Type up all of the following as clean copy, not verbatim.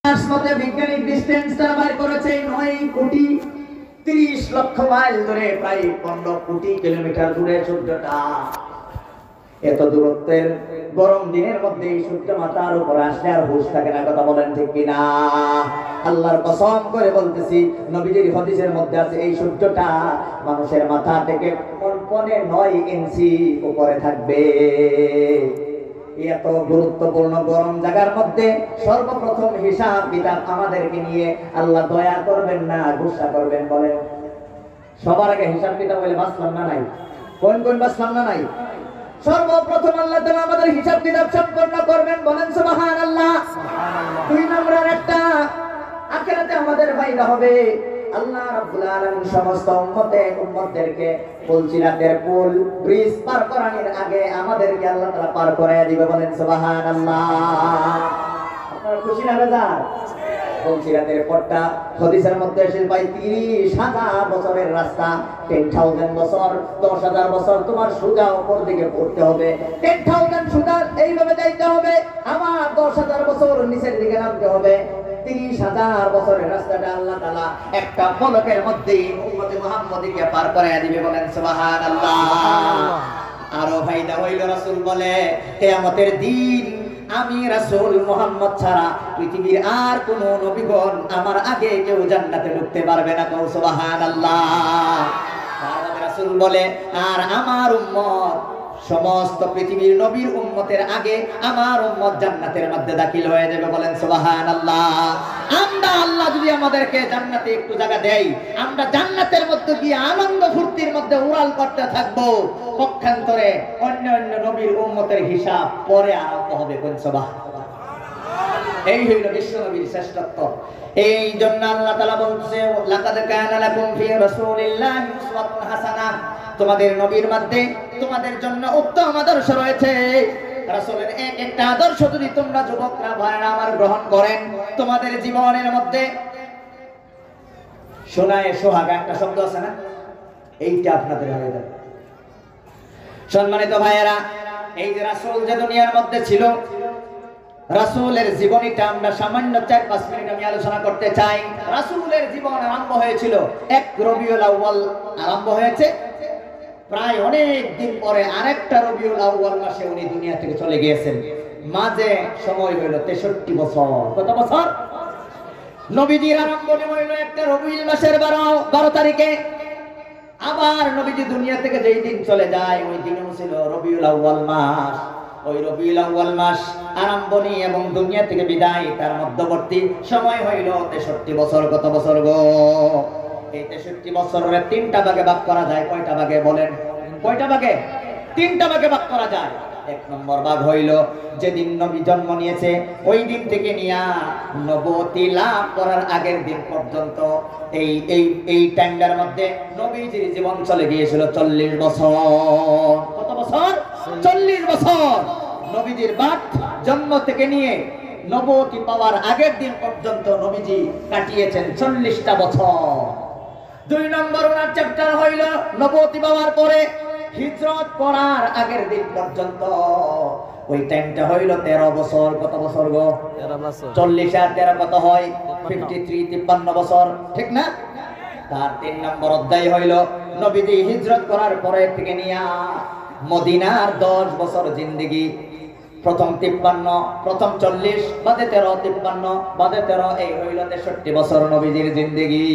মতে বৈজ্ঞানিক ডিস্টেন্সটা বের করেছে 9 কোটি 30 লক্ষ মাইল দূরে, প্রায় 15 কোটি কিলোমিটার দূরে সূর্যটা। এত দূরত্বের গরম দিনের মধ্যে এই সূর্য মাথার উপর আসলে আর হুঁশ থাকে না, কথা বলেন ঠিক কিনা? আল্লাহর কসম করে বলতেছি, নবীজির হাদিসের মধ্যে আছে এই সূর্যটা মানুষের মাথা থেকে 9 ইঞ্চি উপরে থাকবে। এত গুরুত্বপূর্ণ গরম জায়গার মধ্যে সর্বপ্রথম হিসাব কিতাব আমাদেরকে নিয়ে আল্লাহ দয়া করবেন না গুসা করবেন? বলেন, সবার আগে হিসাব কিতাব বলে বাঁচলাম না নাই? কোন কোন বাঁচলাম না নাই? সর্বপ্রথম আল্লাহ তাআলা আমাদের হিসাব কিতাব সম্পন্ন করবেন, বলেন সুবহানাল্লাহ। 2 নম্বরের একটা আখিরাতে আমাদের ফায়দা হবে। আল্লাহ রাব্বুল আলামিন সমস্ত উম্মতদেরকে ফুলসিরাতের পুল ব্রিজ পার করানোর আগে আমাদেরকে আল্লাহ তাআলা পার করায়া দিবে, বলেন সুবহানাল্লাহ। আপনারা খুশি না বেজার? ফুলসিরাতের পথটা হাদিসের মধ্যে এসে প্রায় 30,000 বছরের রাস্তা। 10,000 বছর, 10,000 বছর তোমার সোজা উপর দিকে পড়তে হবে, 10,000 সোজা এইভাবে যাইতে হবে, আবার 10,000 বছর নিচের দিকে নামতে হবে। 30,000 বছরের রাস্তাটা আল্লাহ তাআলা একটা পলকের মধ্যেই উম্মতে মুহাম্মদীকে পার করায়া দিবে, বলেন সুবহানাল্লাহ। আরো ফায়দা হইল, রাসূল বলে কিয়ামতের দিন আমি রাসূল মুহাম্মদ ছাড়া পৃথিবীর আর কোন নবীগণ আমার আগে কেউ জান্নাতে ঢুকতে পারবে না, কও সুবহানাল্লাহ। তারপরে রাসূল বলে আর আমার উম্মত সমস্ত পৃথিবীর নবীর উম্মতের আগে আমার উম্মত জান্নাতের মধ্যে দাখিল হয়ে যাবে, বলেন সুবহানাল্লাহ। আমরা আল্লাহ যদি আমাদেরকে জান্নাতে একটু জায়গা দেয়, আমরা জান্নাতের মধ্যে গিয়ে আনন্দ ফুর্তির মধ্যে উড়াল করতে থাকবো। পক্ষান্তরে অন্য অন্য নবীর উম্মতের হিসাব পরে আরম্ভ হবে, কোন সুবহানাল্লাহ। এই হইল বিশ্ব নবীর শ্রেষ্ঠত্ব। এই জন্য আল্লাহ তাআলা বলছে লাকাদ কানা লাকুম ফি রাসূলিল্লাহি উসওয়াতুন হাসানাহ, তোমাদের নবীর মধ্যে তোমাদের জন্য উত্তম আদর্শ রয়েছে। রাসূলের একটা আদর্শ যদি তোমরা যুবকরা ভাইরা আমার গ্রহণ করেন, তোমাদের জীবনের মধ্যে সোনায় সোহাগা একটা শব্দ আছে না, এইটা আপনাদের হয়ে যাবে। সম্মানিত ভাইয়েরা, এই যে রাসূল যে দুনিয়ার মধ্যে ছিল, রাসূলের জীবনীটা আমরা সামান্য 4-5 মিনিট আমি আলোচনা করতে চাই। রাসূলের জীবন আরম্ভ হয়েছিল 1 রবিউল আউয়াল আরম্ভ হয়েছে, প্রায় অনেক দিন পরে আরেকটা রবিউল আউয়াল মাসে উনি দুনিয়া থেকে চলে গিয়েছেন। মাঝে সময় হইল 63 বছর। কত বছর? নবীজির আরম্ভ হইল একটা রবিউল মাসের 12 তারিখে। আবার নবীজি দুনিয়া থেকে যেই দিন চলে যায় ওই দিনও ছিল রবিউল আউয়াল মাস। ওই রবিউল আউয়াল মাস আরম্ভনি এবং দুনিয়া থেকে বিদায়, তার মধ্যবর্তী সময় হইল 63 বছর। কত বছর গো? এই 63 বছরের 3টা ভাগে ভাগ করা যায়। কয়টা ভাগে বলেন? কয়টা ভাগে? 3টা ভাগে ভাগ করা যায়। 1 নম্বর ভাগ হইল যেদিন নবী জন্ম নিয়েছে ওই দিন থেকে নিয়া নবুয়তি লাভ করার আগের দিন পর্যন্ত এই টাইমটার মধ্যে নবীজির জীবন চলে গিয়েছিল 40 বছর। কত বছর? 40 বছর। নবীজির বার্থ জন্ম থেকে নিয়ে নবুয়তি পাওয়ার আগের দিন পর্যন্ত নবীজি কাটিয়েছেন 40টা বছর। 2 নম্বর ওনার চ্যাপ্টার হইল নবুয়তি পাওয়ার পরে হিজরত করার আগের দিন পর্যন্ত, ওই টাইমটা হইল 13 বছর। কত বছর গো? 13 বছর। 40 আর 13 কত হয়? 53, 53 বছর, ঠিক না? তার 3 নম্বর অধ্যায় হইল নবীজি হিজরত করার পরে থেকে নিয়া মদিনার 10 বছর জিন্দেগি। প্রথম 53, প্রথম 40, বাদে 13, 53, বাদে 13, এই হইল 63 বছর নবীজির জিন্দেগি।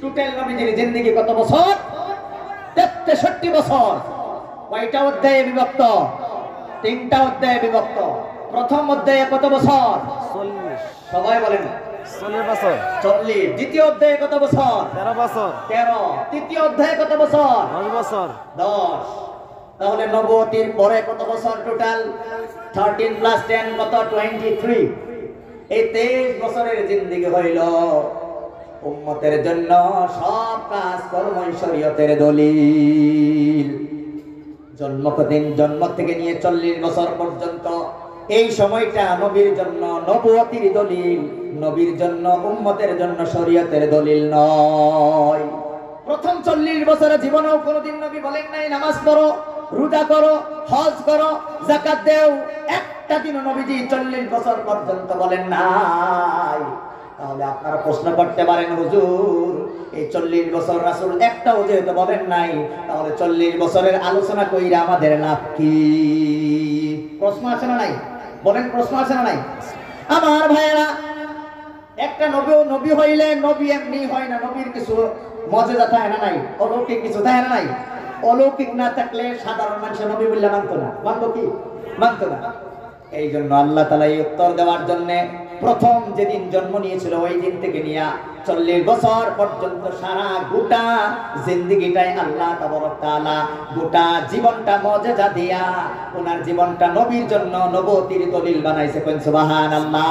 টোটাল নবীজির জিন্দেগি কত বছর? 63 বছর। কয়টা অধ্যায়ে বিভক্ত? 3টা অধ্যায়ে বিভক্ত। প্রথম অধ্যায়ে কত বছর? 40। সবাই বলেন 40 বছর। 40। দ্বিতীয় অধ্যায়ে কত বছর? 13 বছর। 13। তৃতীয় অধ্যায়ে কত বছর? 10 বছর। 10। তাহলে নবুয়তির পরে কত বছর টোটাল? 13 + 10 কত? 23। এই 23 বছরের জিন্দেগি হইল উম্মতের জন্য সব কাজ কর্ম শরীয়তের দলিল। জন্ম থেকে নিয়ে 40 বছর পর্যন্ত এই সময়টা নবীর জন্য নবুয়তির দলিল, নবীর জন্য উম্মতের জন্য শরীয়তের দলিল নয়। প্রথম 40 বছরের জীবনেও কোনোদিন নবী বলেন নাই নামাজ পড়ো, রোজা করো, হজ করো, যাকাত দাও, একটা দিন নবীজি 40 বছর পর্যন্ত বলেন নাই। তাহলে আপনারা প্রশ্ন করতে পারেন, হুজুর এই 40 বছর রাসূল একটাও যেহেতু বলেন নাই, তাহলে 40 বছরের আলোচনা কইরা আমাদের লাভ কি? প্রশ্ন আছে না নাই? বলেন, প্রশ্ন আছে না নাই? আমার ভাইয়েরা, একটা নবী হইলে নবী এমনি হয় না, নবীর কিছু মর্যাদা থাকে না নাই, অলৌকিক কিছু থাকে না নাই। অলৌকিক না থাকলে সাধারণ মানুষ নবী বললে মানতো না। মানতো কি? মানতো না। এই জন্য আল্লাহ তাআলা এই উত্তর দেওয়ার জন্য প্রথম যেদিন জন্ম নিয়েছিল ওই দিন থেকে নিয়ে 40 বছর পর্যন্ত সারা গোটা জিন্দেগিটাই আল্লাহ তাআলা গোটা জীবনটা মর্যাদা দিয়া ওনার জীবনটা নবীর জন্য নবুয়তির দলিল বানাইছে। কোন সুবহানাল্লাহ।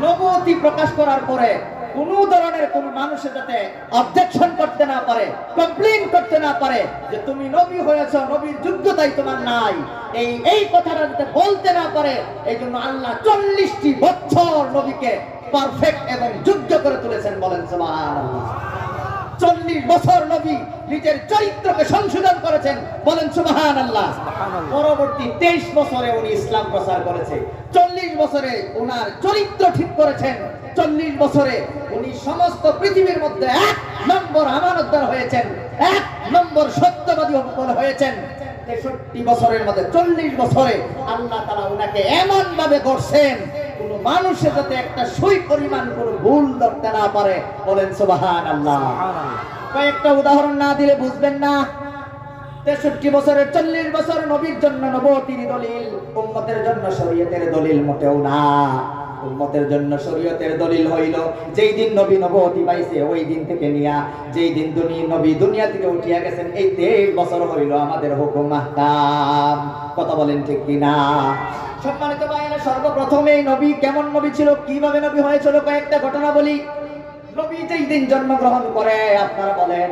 নবুয়তি প্রকাশ করার পরে কোন ধরনের কোন মানুষের যাতে অবজেকশন করতে না পারে, কমপ্লেইন করতে না পারে যে তুমি নবী হয়েছো, নবীর যোগ্যতাই তোমার নাই, এই কথাটা যাতে বলতে না পারে, এই জন্য আল্লাহ 40টি বছর নবীকে পারফেক্ট এবং যোগ্য করে তুলেছেন। বলেন সুবহানাল্লাহ। 40 বছর নবী নিজের চরিত্রকে সংশোধন করেছেন। বলেন সুবহানাল্লাহ। পরবর্তী 23 বছরে উনি ইসলাম প্রচার করেছে। 40 বছরে ওনার চরিত্র ঠিক করেছেন। 40 বছরে উনি সমস্ত পৃথিবীর মধ্যে 1 নম্বর আমানতদার হয়েছেন, 1 নম্বর সত্যবাদী হয়েছেন। 63 বছরের মধ্যে 40 বছরে আল্লাহ তাআলা উনাকে এমন ভাবে গড়ছেন কোন মানুষের যাতে একটা সুই পরিমাণ কোন ভুল ধরতে না পারে। বলেন সুবহানাল্লাহ। কয়েকটা উদাহরণ না দিলে বুঝবেন না। 63 বছরের 40 বছর নবীর জন্য নবুয়তির দলিল, উম্মতের জন্য শরীয়তের দলিল মোটেও না। উম্মতের জন্য শরীয়তের দলিল হইল যেই দিন নবী নবুয়তি পাইছে ওই দিন থেকে নিয়া যেই দিন নবী দুনিয়া থেকে উঠিয়া গেছেন এই 23 বছর হইল আমাদের হুকুম আহকাম। কথা বলেন ঠিক কি না? সম্মানিত ভাইরা, সর্বপ্রথম এই নবী কেমন নবী ছিল, কিভাবে নবী হয়েছিল কয়েকটা ঘটনা বলি। নবী যেই দিন জন্মগ্রহণ করে, আপনারা বলেন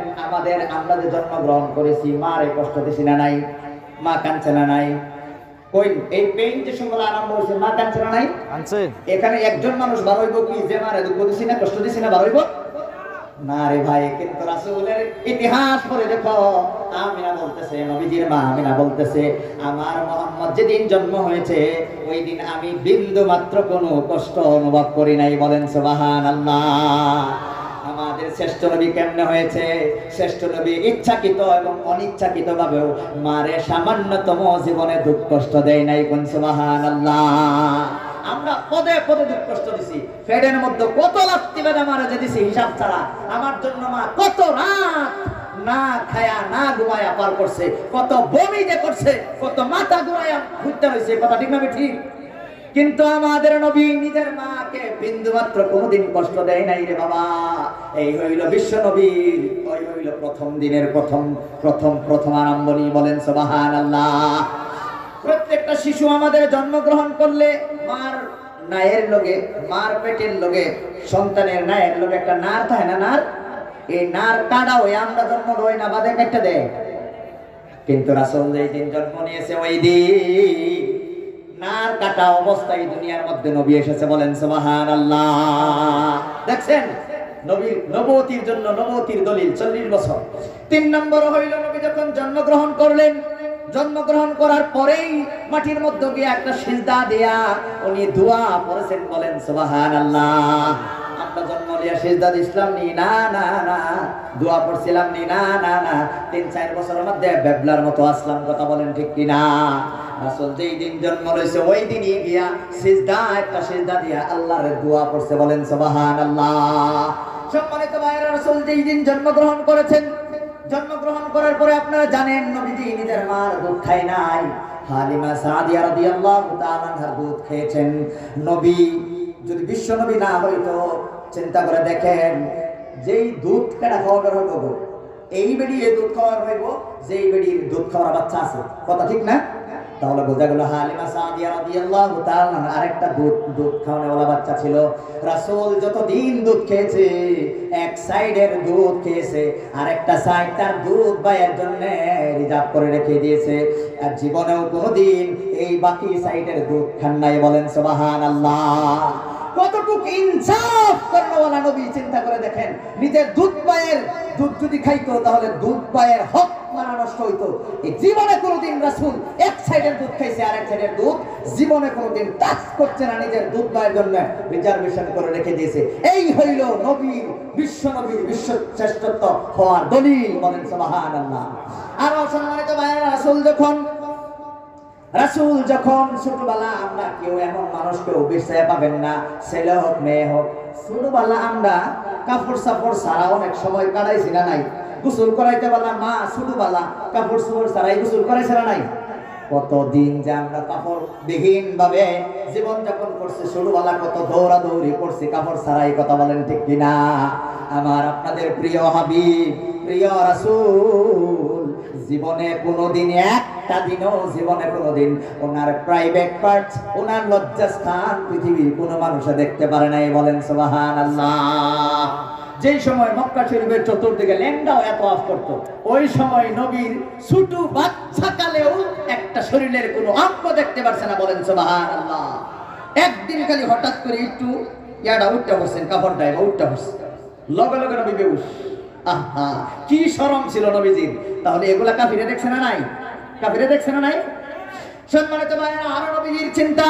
আমরা যে জন্মগ্রহণ করেছি মারে কষ্ট দিছি না নাই? মা কাঁদছে না নাই? কই এই পেইন যে সময় আরম্ভ হয়েছে মা কাঁদছে না নাই? এখানে একজন মানুষ বার হইব কি যে মারে দুঃখ দিছি না, কষ্ট দিছি না, বার হইব না রে ভাই। কিন্তু রাসূলের ইতিহাস পড়ে দেখো, আমিনা বলতেছে, নবীজির মা আমিনা বলতেছে, আমার মুহাম্মদ যেদিন জন্ম হয়েছে ওই দিন আমি বিন্দু মাত্র কোনো কষ্ট অনুভব করি নাই। বলেন সুবহানাল্লাহ। আমাদের শ্রেষ্ঠ নবী কেমনে হয়েছে? শ্রেষ্ঠ নবী ইচ্ছাকৃত এবং অনিচ্ছাকৃত ভাবেও মারে সামান্যতম জীবনে দুঃখ কষ্ট দেয় নাই। কোন সুবহানাল্লাহ। আমরা পদে পদে দুঃখ কষ্ট দিছি, ফেডের মধ্যে কত লাত্তি বেদা মারা যে দিছি হিসাব ছাড়া। আমার জন্য মা কত রাত না খায়া না ঘুমায়া পার করছে, কত বমি যে করছে, কত মাথা ঘুরায়া ঘুরতে হয়েছে। কথা ঠিক না ঠিক? কিন্তু আমাদের নবী নিজের মাকে বিন্দুমাত্র কোনোদিন কষ্ট দেয় নাই রে বাবা। এই হইল বিশ্ব নবীর, ওই হইল প্রথম দিনের প্রথম আরম্ভনী। বলেন সুবহানাল্লাহ। প্রত্যেকটা শিশু আমাদের জন্মগ্রহণ করলে মার নায়ের লগে, মার পেটের লগে, সন্তানের নায়ের লগে একটা নার থাকে না, নার, এই নার কাটা হয়ে আমরা জন্ম হই না, বাদে কেটে দেয়। কিন্তু রাসূল যেই দিন জন্ম নিয়েছে ওই দিন নার কাটা অবস্থায় দুনিয়ার মধ্যে নবী এসেছে। বলেন সুবহানাল্লাহ। দেখছেন নবীর নবুয়তির জন্য নবুয়তির দলিল 40 বছর। 3 নম্বর হইল নবী যখন জন্মগ্রহণ করলেন, জন্মগ্রহণ করার পরেই মাটির মধ্যে গিয়ে একটা সিজদা দেয়া উনি দোয়া পড়েছেন। বলেন সুবহানাল্লাহ। আমরা জন্ম নিয়ে সিজদা দিছিলাম নি? না না না। দোয়া পড়ছিলাম নি? না না না। 3-4 বছরের মধ্যে বেবলার মতো আসলাম। কথা বলেন ঠিক কি না? রাসূল যেই দিন জন্ম লইছে ওই দিনই গিয়া সিজদা একটা সিজদা দিয়া আল্লাহর দোয়া পড়ছে। বলেন সুবহানাল্লাহ। সম্মানিত ভাইরা, রাসূল যেই দিন জন্মগ্রহণ করেছেন, জন্মগ্রহণ করার পরে আপনারা জানেন নবীজি নিজের মার দুধ খায় নাই, হালিমা সাদিয়া রাদিয়াল্লাহু তাআলা আনহার দুধ খেয়েছেন। নবী যদি বিশ্ব নবী না হইতো, চিন্তা করে দেখেন, যেই দুধ কেনা খাওয়ার হইব, এই বেড়ি এই দুধ খাওয়ার হইব, যেই বেড়ির দুধ খাওয়ার বাচ্চা আছে। কথা ঠিক না? তাহলে বোঝা গেল হালিমা সাদিয়া রাদিয়াল্লাহু তাআলা আরেকটা দুধ খাওয়ানোওয়ালা বাচ্চা ছিল। রাসূল যতদিন দুধ খেয়েছে, এক সাইডের দুধ খেয়েছে, আরেকটা সাইড তার দুধ ভাইয়ের জন্য রিজার্ভ করে রেখে দিয়েছে। আর জীবনেও কোনোদিন এই বাকি সাইডের দুধ খান নাই। বলেন সুবহানাল্লাহ। কতটুকু ইনসাফ করানোওয়ালা নবী, চিন্তা করে দেখেন। নিজের দুধ ভাইয়ের দুধ যদি খাইতো তাহলে দুধ ভাইয়ের হক মারা নষ্ট হইতো। এই জীবনে কোনোদিন রাসূল এক সাইডের দুধ খাইছে আর এক সাইডের দুধ জীবনে কোনোদিন টাচ করছে না, নিজের দুধ দয়ের জন্য রিজার্ভেশন করে রেখে দিয়েছে। এই হইল নবীর, বিশ্ব নবীর বিশ্ব শ্রেষ্ঠত্ব হওয়ার দলিল। বলেন সুবহানাল্লাহ। আর সম্মানিত ভাইরা, রাসূল যখন ছোটবেলা, আমরা কেউ এমন মানুষ কেউ বেঁচে পাবেন না, ছেলে হোক মেয়ে হোক, ছোটবেলা আমরা কাপড় সাপড় ছাড়া অনেক সময় কাটাইছি না নাই? গোসল করাইতে বলা মা ছোটবেলা কাপড় সাপড় ছাড়াই গোসল করাইছে না নাই? কতদিন যে আমরা কাপড় বিহীন ভাবে জীবন যাপন করছে, ছোটবেলা কত দৌড়াদৌড়ি করছি কাপড় ছাড়াই। কথা বলেন ঠিক কিনা? আমার আপনাদের প্রিয় হাবিব, প্রিয় রাসূল জীবনে কোনোদিন, একটা দিনও জীবনে কোনোদিন ওনার প্রাইভেট পার্ট, ওনার লজ্জাস্থান পৃথিবীর কোনো মানুষে দেখতে পারে নাই। বলেন সুবহানাল্লাহ। যেই সময় মক্কা শরীফের চতুর্দিকে ল্যাংড়াও এত অফ করত, ওই সময় নবীর ছোট বাচ্চা কালেও একটা শরীরের কোনো অঙ্গ দেখতে পারছে না। বলেন সুবহানাল্লাহ। একদিন খালি হঠাৎ করে একটু ইয়াটা উঠতে বসছেন, কাপড়টা উঠতে বসছে, লগে লগে নবী বেহুশ। আহা, কি শরম ছিল নবীজির। তাহলে এগুলা কাফিরে দেখছে না নাই? কাফিরে দেখছে না নাই? সম্মানিত ভাইরা, আর নবীজির চিন্তা,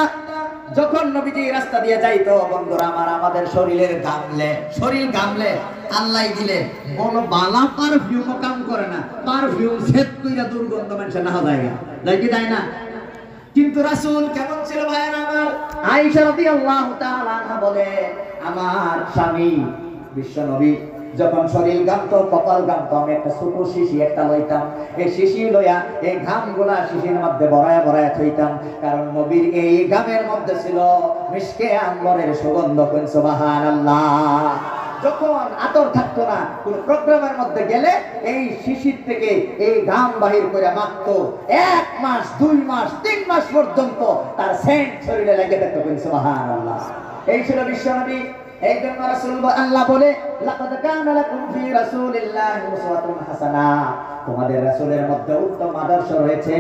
যখন নবীজি রাস্তা দিয়ে যাইতো, বন্ধুরা আমার, আমাদের শরীরের ঘামলে, শরীর ঘামলে আল্লাহ দিলে বলো বালা পারফিউম কাম করে না, পারফিউম সেট কইরা দুর্গন্ধ মানুষের না যায় যাই কি তাই না? কিন্তু রাসূল কেমন ছিল ভাইরা আমার? আয়েশা রাদিয়াল্লাহু তাআলা আনহা বলে, আমার স্বামী বিশ্ব নবী যখন শরীর গামতো, কপাল গামতো, আমি একটা ছোট শিশি একটা লইতাম, এই শিশি লইয়া এই ঘামগুলা শিশির মধ্যে ভরায়া ভরায়া থইতাম, কারণ নবীর এই ঘামের মধ্যে ছিল মিশকে আম্বরের সুগন্ধ। কোন সুবহানাল্লাহ। যখন আতর থাকতো না, কোন প্রোগ্রামের মধ্যে গেলে এই শিশির থেকে এই ঘাম বাহির করে মাখতো, 1 মাস 2 মাস 3 মাস পর্যন্ত তার সেন্ট শরীরে লেগে থাকতো। কোন সুবহানাল্লাহ। এই ছিল বিশ্ব নবী। এই জন্য রাসূল আল্লাহ বলে, লাকাদ কানা লাকুম ফি রাসূলিল্লাহি উসওয়াতুন হাসানাহ, তোমাদের রাসূলের মধ্যে উত্তম আদর্শ রয়েছে।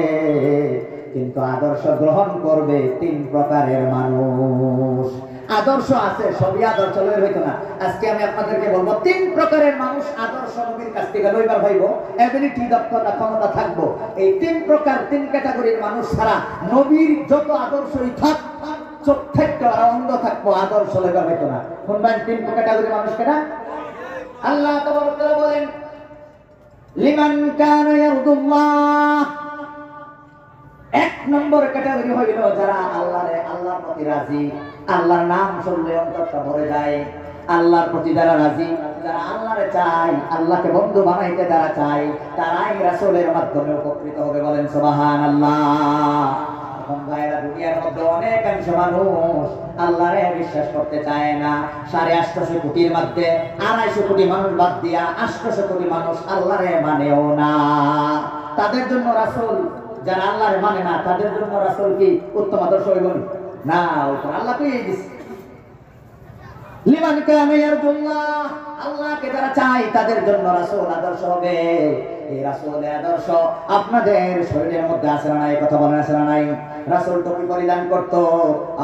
কিন্তু আদর্শ গ্রহণ করবে 3 প্রকারের মানুষ। আদর্শ আছে, সবই আদর্শ লইর হইতো না। আজকে আমি আপনাদেরকে বলবো 3 প্রকারের মানুষ আদর্শ নবীর কাছ থেকে লইবার হইব। এবিলিটি, দক্ষতা, ক্ষমতা থাকবো। এই 3 প্রকার, 3 ক্যাটাগরির মানুষ ছাড়া নবীর যত আদর্শই থাক, চোখ থাকতো আর অন্ধ থাকবো, আদর্শ লইবার হইতো না। শুনবেন 3 ক্যাটাগরির মানুষ কেনা? আল্লাহ তাবারক ওয়া তাআলা বলেন, লিমান কানা ইয়ারদুল্লাহ, 1 নম্বর ক্যাটাগরি হইল যারা আল্লাহর প্রতি রাজি, আল্লাহর নাম শুনলে অন্তরটা ভরে যায়, আল্লাহর প্রতি যারা রাজি, যারা আল্লাহরে চায়, আল্লাহকে বন্ধু বানাইতে যারা চায়, তারাই রাসূলের মাধ্যমে উপকৃত হবে। বলেন সুবহানাল্লাহ। এখন ভাইরা, দুনিয়ার মধ্যে অনেকাংশ মানুষ আল্লাহরে বিশ্বাস করতে চায় না। 850 কোটির মধ্যে 250 কোটি মানুষ বাদ দিয়া 800 কোটি মানুষ আল্লাহরে মানেও না। তাদের জন্য রাসূল, যারা আল্লাহরে মানে না, তাদের জন্য রাসূল কি উত্তম আদর্শ হইব না? আল্লাহ কই দিছে, লিমান কানা ইয়ারজুল্লাহ, আল্লাহকে যারা চায় তাদের জন্য রাসূল আদর্শ হবে। এই রাসূলের আদর্শ আপনাদের শরীরের মধ্যে আছে না নাই? কথা বলেন, আছে না নাই? রাসূল টুপি পরিধান করত,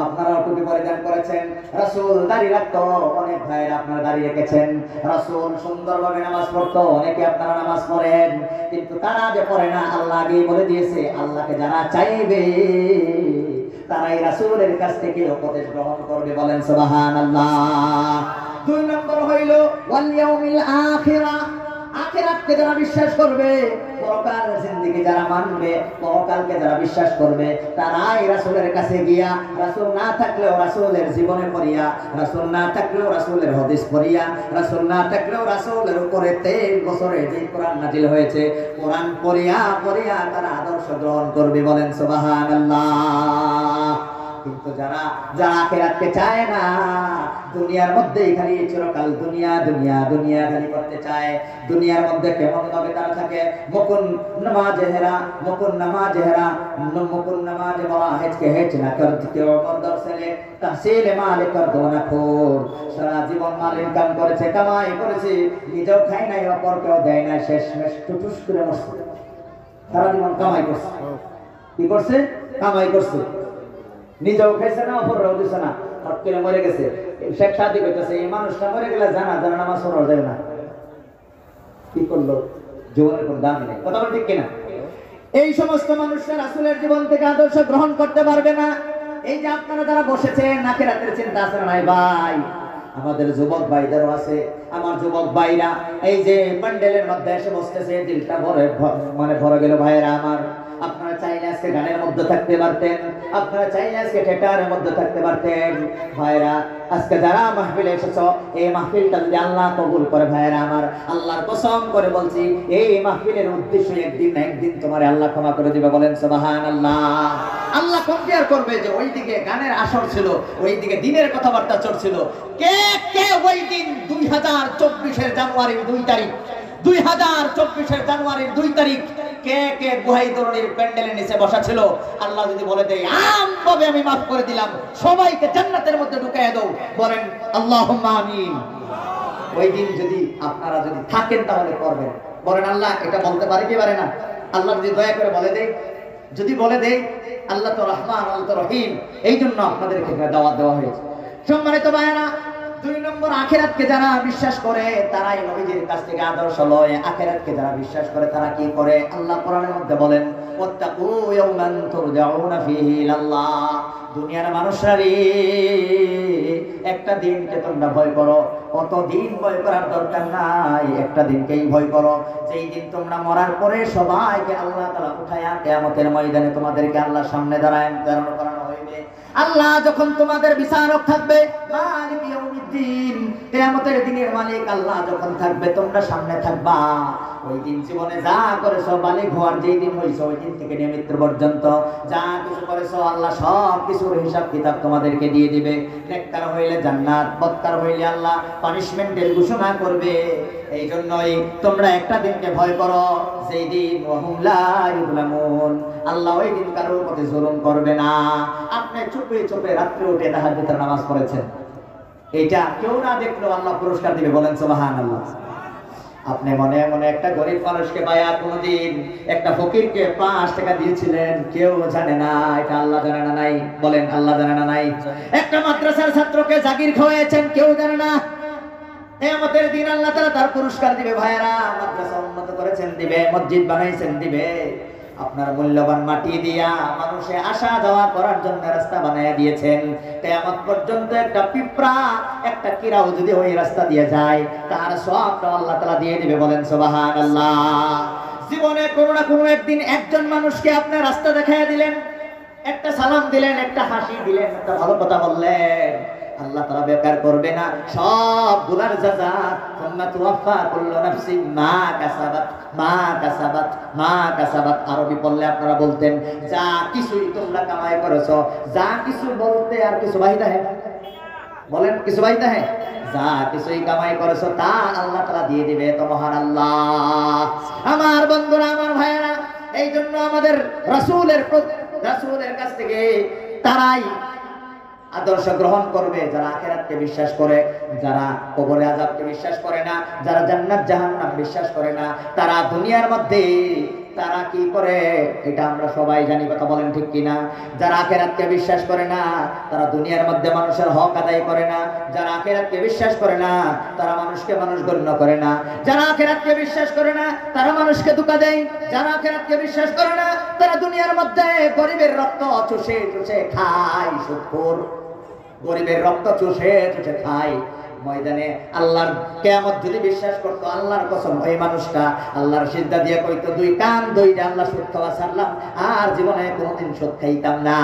আপনারাও টুপি পরিধান করেছেন। রাসূল দাড়ি রাখতো, অনেক ভাইরা আপনারা দাড়ি রেখেছেন। রাসূল সুন্দরভাবে নামাজ পড়তো, অনেকে আপনারা নামাজ পড়েন। কিন্তু তারা যে পড়ে না, আল্লাহ আগেই বলে দিয়েছে, আল্লাহকে যারা চাইবে তারাই রাসূলের কাছ থেকে উপদেশ গ্রহণ করবে। বলেন সুবহানাল্লাহ। 2 নম্বর হইল ওয়াল ইয়াউমিল আখিরাহ, আখিরাতকে যারা বিশ্বাস করবে, পরকালের জিন্দেগি যারা মানবে, পরকালকে যারা বিশ্বাস করবে, তারাই রাসূলের কাছে গিয়া, রাসূল না থাকলেও রাসূলের জীবনে পড়িয়া, রাসূল না থাকলেও রাসূলের হাদিস পড়িয়া, রাসূল না থাকলেও রাসূলের উপরে 3 বছরে যে কোরআন নাজিল হয়েছে, কোরআন পড়িয়া পড়িয়া তারা আদর্শ গ্রহণ করবে। বলেন সুবহানাল্লাহ। কিন্তু যারা আখিরাতকে চায় না, দুনিয়ার মধ্যে খালি চিরকাল দুনিয়া দুনিয়া দুনিয়া খালি করতে চায়, দুনিয়ার মধ্যে কেমন ভাবে তারা থাকে, মুকুন নমাজ হেরা, মুকুন নমাজ হেরা, মুকুন নমাজ বলা হেজকে হেজ না করতে কেউ মর্দর ছেলে তাহসিল মালিক কর দো না খোর। সারা জীবন মাল ইনকাম করেছে, কামাই করেছে, নিজেও খায় নাই, অপরকেও দেয় না, শেষমেশ টুটুস করে মরছে। সারা জীবন কামাই করছে, কি করছে? কামাই করছে, নিজেও খাইছে না, অপররাও দিছে না, হট করে মরে গেছে। শেখ সাদি কইতেছে, এই মানুষটা মরে গেলে জানা নামাজ পড়া যায় না। কি করলো? জীবনের কোনো দাম নেই। কথা বল ঠিক কিনা? এই সমস্ত মানুষরা রাসূলের জীবন থেকে আদর্শ গ্রহণ করতে পারবে না। এই যে আপনারা যারা বসেছেন আখিরাতের চিন্তা আছে না নাই ভাই? আমাদের যুবক ভাইদেরও আছে। আমার যুবক ভাইরা এই যে প্যান্ডেলের মধ্যে এসে বসতেছে, দিলটা ভরে গেল ভাইরা আমার। আপনারা চাইলে আজকে গানের মধ্যে থাকতে পারতেন, আপনারা চাইলে আজকে থিয়েটারের মধ্যে থাকতে পারতেন। ভাইরা আজকে যারা মাহফিলে এসেছো, এই মাহফিলটা যদি আল্লাহ কবুল করে ভাইরা আমার, আল্লাহর কসম করে বলছি এই মাহফিলের উদ্দেশ্য একদিন না একদিন তোমার আল্লাহ ক্ষমা করে দিবে। বলেন সুবহানাল্লাহ। আল্লাহ কম্পেয়ার করবে যে ওইদিকে গানের আসর ছিল, ওইদিকে দিনের কথাবার্তা চলছিল। কে কে ওই দিন 2024 জানুয়ারির 2 তারিখ 2024 জানুয়ারির 2 তারিখ কে কে গুহাই ধরনের প্যান্ডেলের নিচে বসা ছিল? আল্লাহ যদি বলে দেয় আমভাবে আমি মাফ করে দিলাম, সবাইকে জান্নাতের মধ্যে ঢুকিয়ে দাও, বলেন আল্লাহুম্মা আমিন। ওই দিন যদি আপনারা যদি থাকেন তাহলে করবেন। বলেন আল্লাহ এটা বলতে পারে কি পারে না? আল্লাহ যদি দয়া করে বলে দেয়, যদি বলে দেয়, আল্লাহ তো রহমান, আল্লাহ তো রহিম, এই জন্য আপনাদেরকে দাওয়াত দেওয়া হয়েছে। সম্মানিত ভাইয়েরা, 2 নম্বর আখিরাতকে যারা বিশ্বাস করে তারাই নবীজির কাছ থেকে আদর্শ লয়। আখিরাতকে যারা বিশ্বাস করে তারা কি করে? আল্লাহ কোরআনের মধ্যে বলেন ওয়াত্তাকু ইয়াওমান তুরজাউনা ফীহি ইলাল্লাহ। দুনিয়ার মানুষরা রে, একটা দিনকে তোমরা ভয় করো, কত দিন ভয় করার দরকার নাই, একটা দিনকেই ভয় করো, যেই দিন তোমরা মরার পরে সবাইকে আল্লাহ তাআলা উঠায়া কিয়ামতের ময়দানে তোমাদেরকে আল্লাহর সামনে দাঁড়ানো করানো হইবে। আল্লাহ যখন তোমাদের বিচারক থাকবে, মালিক ইয়াউমিদ্দিন, কিয়ামতের দিনের মালিক আল্লাহ যখন থাকবে, তোমরা সামনে থাকবা। ওই দিন জীবনে যা করেছো, বালিগ হওয়ার যেই দিন হইছো ওই দিন থেকে নিয়ে মৃত্যু পর্যন্ত যা কিছু করেছো আল্লাহ সব কিছুর হিসাব কিতাব তোমাদেরকে দিয়ে দিবে। নেককার হইলে জান্নাত, বদকার হইলে আল্লাহ পানিশমেন্টের ঘোষণা করবে। এই জন্যই তোমরা একটা দিনকে ভয় করো, যেই দিন ওয়াহুম লা ইউযলামুন, আল্লাহ ওই দিন কারোর প্রতি জুলুম করবে না। আপনি চুপে চুপে রাত্রে উঠে তাহাজ্জুদের নামাজ পড়েছেন, এটা কেউ না দেখলেও আল্লাহ পুরস্কার দিবে। বলেন সুবহানাল্লাহ। আপনি মনে মনে একটা গরিব মানুষকে বায়া কোনদিন একটা ফকিরকে 5 টাকা দিয়েছিলেন, কেউ জানে না, এটা আল্লাহ জানে না নাই? বলেন আল্লাহ জানে না নাই? একটা মাদ্রাসার ছাত্রকে জাগির খাওয়াইছেন, কেউ জানে না? কিয়ামতের দিন আল্লাহ তাআলা তার পুরস্কার দিবে। ভাইরা মাদ্রাসা উন্নত করেছেন দিবে, মসজিদ বানাইছেন দিবে, আপনার মূল্যবান মাটি দিয়া মানুষে আসা যাওয়া করার জন্য রাস্তা বানায়া দিয়েছেন। কিয়ামত পর্যন্ত একটা পিঁপড়া, একটা কিরাও যদি ওই রাস্তা দিয়ে যায় তার সবটা আল্লাহ তাআলা দিয়ে দিবে। বলেন সুবহানাল্লাহ। জীবনে কোনো না কোনো একদিন একজন মানুষকে আপনি রাস্তা দেখাইয়া দিলেন, একটা সালাম দিলেন, একটা হাসি দিলেন, একটা ভালো কথা বললেন, আল্লাহ তাআলা বেকার করবে না, সব গুনার জাযা সুম্মা তুওয়াফা কুল্লু নাফসিন মা কাসাবাত। আরবি পড়লে আপনারা বলতেন যা কিছুই তোমরা কামাই করেছো, যা কিছু বলতে আর কিছু বাইদা হ্যাঁ, বলেন কিছু বাইদা হ্যাঁ, যা কিছুই কামাই করেছো তা আল্লাহ তাআলা দিয়ে দিবে। তো মহান আল্লাহ। আমার বন্ধুরা, আমার ভাইয়েরা, এই জন্য আমাদের রাসূলের কাছ থেকে তারাই আদর্শ গ্রহণ করবে যারা আখিরাতকে বিশ্বাস করে, যারা কবরে আযাবকে বিশ্বাস করে না, যারা জান্নাত জাহান্নাম বিশ্বাস করে না। তারা দুনিয়ার মধ্যে তারা কি করে এটা আমরা সবাই জানি, কথা বলেন ঠিক কিনা? যারা আখিরাতকে বিশ্বাস করে না তারা দুনিয়ার মধ্যে মানুষের হক আদায় করে না, যারা আখিরাতকে বিশ্বাস করে না তারা মানুষকে মানুষ গণ্য করে না, যারা আখিরাতকে বিশ্বাস করে না তারা মানুষকে ধোঁকা দেয়, যারা আখিরাতকে বিশ্বাস করে না তারা দুনিয়ার মধ্যে গরিবের রক্ত চুষে চুষে খায়, সুদখোর গরিবের রক্ত চুষে চুষে খায়। ময়দানে আল্লাহর কিয়ামত যদি বিশ্বাস করতো, আল্লাহর কসম ওই মানুষটা আল্লাহর সিজদা দিয়ে কইতো 2 কান 2 আল্লাহ সুদ খাওয়া ছাড়লাম, আর জীবনে কোনোদিন সুদ খাইতাম না।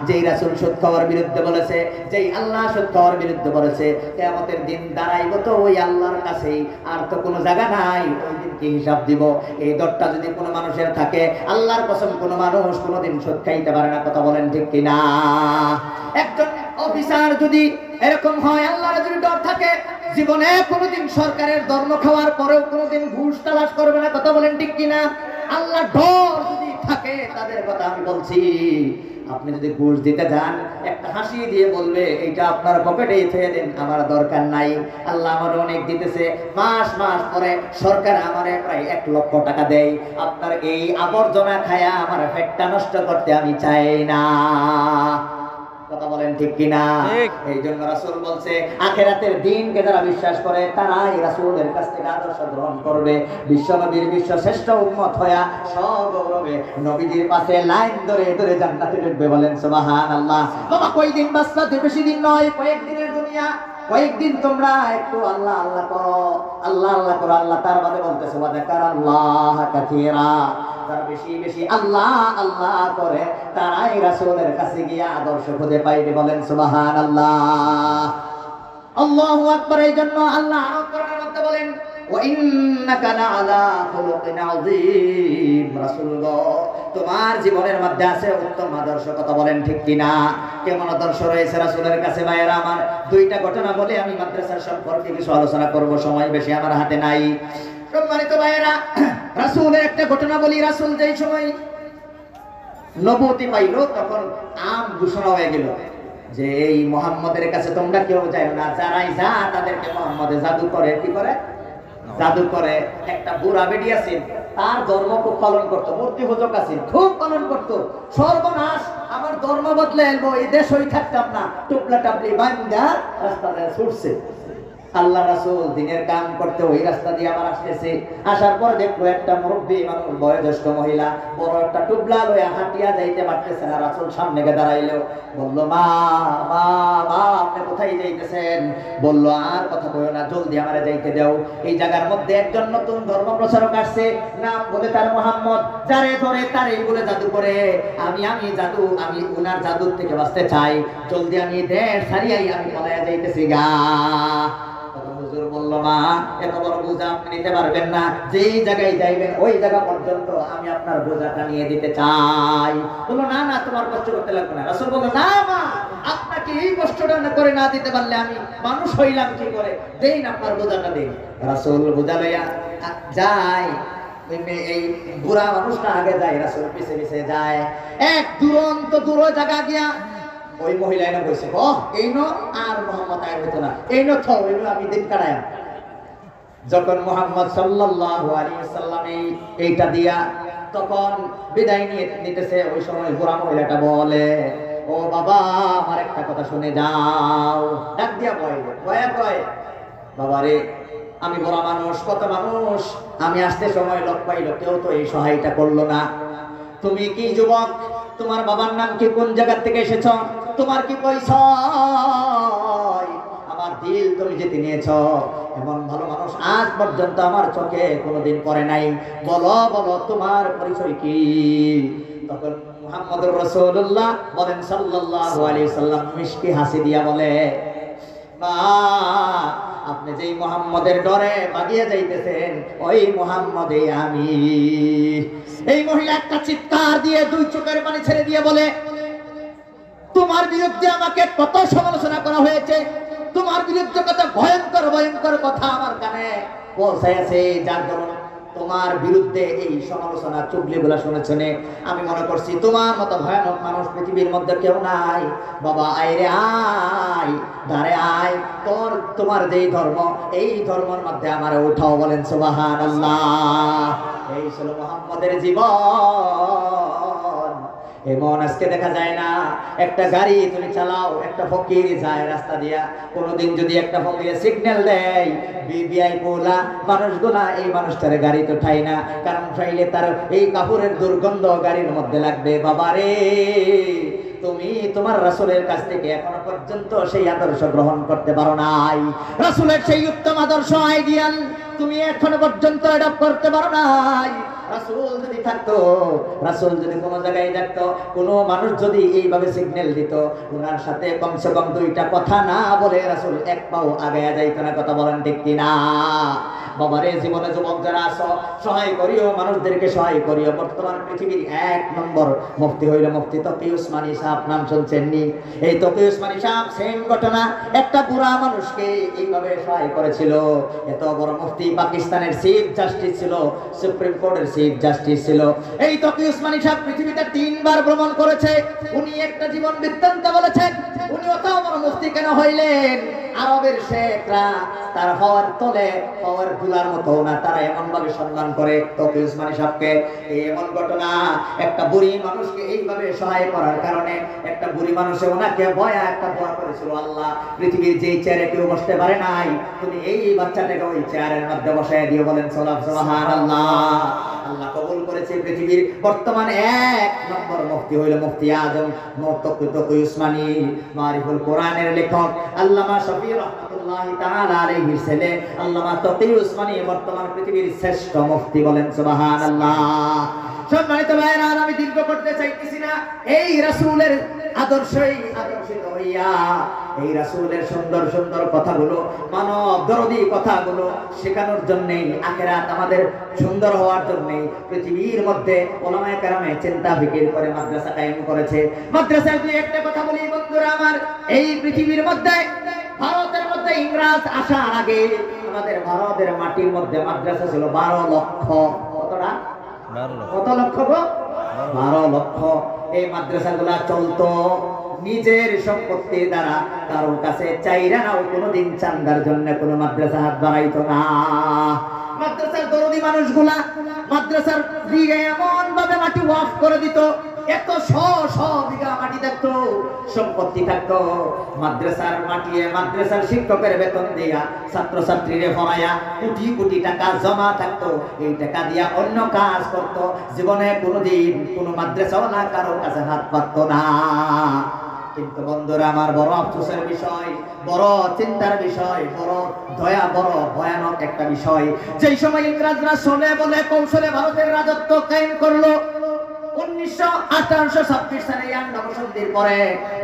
যেই রাসূল সুদ খাওয়ার বিরুদ্ধে বলেছে, যেই আল্লাহ সুদ খাওয়ার বিরুদ্ধে বলেছে, কিয়ামতের দিন দাঁড়াইব তো ওই আল্লাহর কাছেই, আর তো কোনো জায়গা নাই, ওই দিন কি হিসাব দিব। এই দরটা যদি কোনো মানুষের থাকে, আল্লাহর কসম কোনো মানুষ কোনোদিন সুদ খাইতে পারে না। কথা বলেন ঠিক কিনা? একজন অফিসার যদি এরকম হয়, আল্লাহর যদি ডর থাকে, জীবনে কোনোদিন সরকারের ধর্ম খাওয়ার পরেও কোনোদিন ঘুষ তালাশ করবে না। কথা বলেন ঠিক কিনা? আল্লাহর ডর যদি থাকে, তাদের কথা আমি বলছি। আপনি যদি ঘুষ দিতে যান, একটা হাসি দিয়ে বলবে এইটা আপনার পকেটেই ছেড়ে দেন, আমার দরকার নাই, আল্লাহ আমার অনেক দিতেছে। মাস পরে সরকার আমারে প্রায় 1 লক্ষ টাকা দেয়, আপনার এই আবর্জনা খায়া আমার পেটটা নষ্ট করতে আমি চাই না। কথা বলেন ঠিক কিনা? এই জন্য রাসূল বলছে আখিরাতের দিনকে যারা বিশ্বাস করে তারাই রাসূলের কাছ থেকে আদর্শ গ্রহণ করবে। বিশ্বনবীর বিশ্বশ্রেষ্ঠ উম্মত হয়া সগৌরবে নবীজির পাশে লাইন ধরে ধরে জান্নাতে ঢুকবে। বলেন সুবহানাল্লাহ। বাবা কয়দিন বাঁচতে, বেশি দিন নয়, কয়েকদিনের দুনিয়া। কয়েকদিন তোমরা একটু আল্লাহ আল্লাহ করো, আল্লাহ আল্লাহ করো। আল্লাহ তার বাদে বলতেছে ওয়াযাকারাল্লাহ কাসীরা। তারা বেশি বেশি আল্লাহ আল্লাহ করে তারাই রাসূলের কাছে গিয়ে আদর্শ খুঁজে পাইবে। বলেন সুবহানাল্লাহ, আল্লাহু আকবার। এই জন্য আল্লাহ কোরআনের মধ্যে বলেন ওয়া ইন্নাকা লাআলা খুলুকিন আযীম। রাসূল গো, তোমার জীবনের মধ্যে আছে উত্তম আদর্শ। কথা বলেন ঠিক কিনা? কেমন আদর্শ রয়েছে রাসূলের কাছে? ভাইয়েরা আমার, দুইটা ঘটনা বলে আমি মাদ্রাসার সম্পর্কে কিছু আলোচনা করব, সময় বেশি আমার হাতে নাই। সম্মানিত ভাইয়েরা, রাসূলের একটা ঘটনা বলি। রাসূল যেই সময় নবুয়তি পাইল তখন আম ঘোষণা হয়ে গেল যে এই মুহাম্মদের কাছে তোমরা কেউ যাও না, যারাই যা তাদেরকে মুহাম্মদে জাদু করে। কি করে? জাদু করে। একটা বুড়া বেডি আছে, তার ধর্ম খুব পালন করতো, মূর্তি পূজক আছে, খুব পালন করতো। সর্বনাশ, আমার ধর্ম বদলে এলবো, এই দেশ হই থাকতাম না, টুপলা টাপলি বান্দা রাস্তাতে ছুটছে। আল্লাহ রাসূল দিনের কাম করতে ওই রাস্তা দিয়ে আবার আসতেছে। আসার পর দেখলো একটা মুরব্বী মানুষ, বয়োজ্যেষ্ঠ মহিলা, বড় একটা টুবলা লইয়া হাঁটিয়া যাইতে পারতেছে না। রাসূল সামনে গিয়ে দাঁড়াইলো, বললো মা মা মা, আপনি কোথায় যাইতেছেন? বললো আর কথা কইও না, জলদি আমারে যাইতে দাও। এই জায়গার মধ্যে একজন নতুন ধর্ম প্রচারক আসছে, নাম বলে তার মুহাম্মদ। যারে ধরে তারে বলে জাদু করে। আমি উনার জাদুর থেকে বাঁচতে চাই, জলদি আমি দেশ ছাড়িয়াই আমি পলাইয়া যাইতেছি গা। হুজুর বলল মা, এত বড় বোঝা আপনি নিতে পারবেন না, যেই জায়গায় যাইবেন ওই জায়গা পর্যন্ত আমি আপনার বোঝাটা নিয়ে দিতে চাই। বলল না না, তোমার কষ্ট করতে লাগবে না। রাসূল বলল না মা, আপনাকে এই কষ্টটা না করে না দিতে পারলে আমি মানুষ হইলাম কি করে? দেন আপনার বোঝাটা দিন। রাসূল বোঝা লইয়া যায়, এই বুড়া মানুষটা আগে যায়, রাসূল পিছে পিছে যায়। এক দুরন্ত দূর জায়গা গিয়া ওই মহিলা এনে বলছে, এই নো আর মুহাম্মদ আয় হইতো না, এই নো তো এই আমি দিন কাটায়। যখন মুহাম্মদ সাল্লাল্লাহু আলাইহি ওয়াসাল্লাম এইটা দিয়া তখন বিদায় নিতেছে, ওই সময় বুড়া মহিলাটা বলে, ও বাবা আমার একটা কথা শুনে যাও। ডাক দিয়া কয় বাবা রে, আমি বড় মানুষ, কত মানুষ আমি আসতে সময় লোক পাইলো, কেউ তো এই সহায়তা করলো না। তুমি কি যুবক? তোমার বাবার নাম কি? কোন জায়গা থেকে এসেছ? তোমার কি পরিচয়? আমার দিল তুমি যেতে নিয়েছ। এমন ভালো মানুষ আজ পর্যন্ত আমার চোখে কোনোদিন পড়ে নাই। বলো বলো তোমার পরিচয় কি? তখন মুহাম্মদুর রাসূলুল্লাহ বলেন সাল্লাল্লাহু আলাইহি ওয়াসাল্লাম মিষ্টি হাসি দিয়া বলে, মা আপনি যেই মুহাম্মদের ডরে ভাগিয়ে যাইতেছেন ওই মুহাম্মদই আমি। এই মহিলা একটা চিৎকার দিয়ে দুই চোখের পানি ছেড়ে দিয়ে বলে, তোমার বিরুদ্ধে আমাকে কত সমালোচনা করা হয়েছে, তোমার বিরুদ্ধে কত ভয়ঙ্কর ভয়ঙ্কর কথা আমার কানে পৌঁছাইছে, যার জন্য তোমার বিরুদ্ধে এই সমালোচনা চুগলিগুলা শুনেছেন। আমি মনে করছি তোমার মতো ভয়ানক মানুষ পৃথিবীর মধ্যে কেউ নাই। বাবা আয় রে আয়, ধারে আয়, তোমার যেই ধর্ম এই ধর্মের মধ্যে আমার উঠাও। বলেন সুবহানাল্লাহ। এই ছিল মুহাম্মদের জীবন। এমন আজকে দেখা যায় না। একটা গাড়ি তুমি চালাও, একটা ফকির যায় রাস্তা দিয়া, কোনোদিন যদি একটা ফকির সিগন্যাল দেয়, বিবিআই পোলা মানুষগুলা এই মানুষটার গাড়ি তো ঠাই না, কারণ ঠাইলে তার এই কাপড়ের দুর্গন্ধ গাড়ির মধ্যে লাগবে। বাবারে, তুমি তোমার রাসূলের কাছ থেকে এখনো পর্যন্ত সেই আদর্শ গ্রহণ করতে পারো নাই। রাসূলের সেই উত্তম আদর্শ আইডিয়াল তুমি এখনো পর্যন্ত অ্যাডপ্ট করতে পারো নাই। রাসূল যদি থাকতো, রাসূল যদি কোনো জায়গায় থাকতো, কোনো মানুষ যদি এইভাবে সিগন্যাল দিত, ওনার সাথে কমসে কম দুইটা কথা না বলে রাসূল এক পাও আগায়া যাইতো না। কথা বলেন ঠিক কিনা? বাবারে, জীবনে যুবক যারা আছো সহায় করিও, মানুষদেরকে সহায় করিও। বর্তমান পৃথিবীর এক নম্বর মুফতি হইল মুফতি তকি উসমানী সাহেব, নাম শুনছেন নি? এই তকি উসমানী সাহেব সেম ঘটনা, একটা বুড়া মানুষকে এইভাবে সহায় করেছিল। এত বড় মুফতি, পাকিস্তানের চিফ জাস্টিস ছিল, সুপ্রিম কোর্টের চিফ জাস্টিস ছিল। এই তকি উসমানী সাহেব পৃথিবীতে 3 বার ভ্রমণ করেছে। উনি একটা জীবন বৃত্তান্ত বলেছেন। উনি অত বড় মুফতি কেন হইলেন? আরবের শেখরা তার হওয়ার তলে হওয়ার দুলার মতো না, তারা এমন ভাবে সম্মান করে তকি উসমানী সাহেবকে। এমন ঘটনা, একটা বুড়ি মানুষকে এইভাবে সহায় করার কারণে একটা বুড়ি মানুষে ওনাকে বয়া একটা দোয়া করেছিল, আল্লাহ পৃথিবীর যেই চেয়ারে কেউ বসতে পারে নাই, তুমি এই বাচ্চাটাকে ওই চেয়ারের মধ্যে বসায় দিও। বলেন সুবহানাল্লাহ। আল্লাহ কবুল করেছে। পৃথিবীর বর্তমানে ১ নম্বর মুফতি হইল মুফতি আজম তকি উসমানী, মারিফুল কোরআনের লেখক আল্লামা শফি রাহমাতুল্লাহি তাআলা আলাইহির ছেলে আল্লামা তকি উসমানী বর্তমান পৃথিবীর শ্রেষ্ঠ মুফতি। বলেন সুবহানাল্লাহ। সম্মানিত ভাইরা, আমি দীর্ঘ করতে চাইতেছি না। এই রাসূলের আদর্শই আদর্শিত হইয়া এই রাসূলের সুন্দর সুন্দর কথাগুলো, মানব দরদি কথাগুলো শেখানোর জন্যই, আখিরাত আমাদের সুন্দর হওয়ার জন্যই পৃথিবীর মধ্যে উলামায়ে কেরামে চিন্তা ফিকির করে মাদ্রাসা কায়েম করেছে। মাদ্রাসার দুই একটা কথা বলি বন্ধুরা আমার, এই পৃথিবীর মধ্যে ভারতের মধ্যে ইংরেজ আসার আগে আমাদের ভারতের মাটির মধ্যে মাদ্রাসা ছিল 12 লক্ষ। কতটা? কত লক্ষ গো? 12 লক্ষ। এই মাদ্রাসাগুলা চলতো নিজের সম্পত্তির দ্বারা, কারোর কাছে চাইরা নাও কোনোদিন চান্দার জন্য কোনো মাদ্রাসা হাত বাড়াইতো না। মাদ্রাসার দরদি মানুষগুলা মাদ্রাসার দিকে এমন ভাবে মাটি ওয়াকফ করে দিত, এত শ বিঘা মাটি থাকতো, সম্পত্তি থাকতো। মাদ্রাসার মাটিয়ে মাদ্রাসার শিক্ষকের বেতন দিয়া ছাত্রছাত্রীরে পড়ায়া কোটি কোটি টাকা জমা থাকতো। এই টাকা দিয়া অন্য কাজ করতো। জীবনে কোনোদিন কোনো মাদ্রাসাওয়ালা কারোর কাছে হাত পাততো না। কিন্তু বন্ধুরা আমার, বড় আফসোসের বিষয়, বড় চিন্তার বিষয়, বড় দয়া, বড় ভয়ানক একটা বিষয়, যেই সময় ইংরেজরা চলে বলে কৌশলে ভারতের রাজত্ব কায়েম করলো 1826 সালে নবসন্ধির পরে,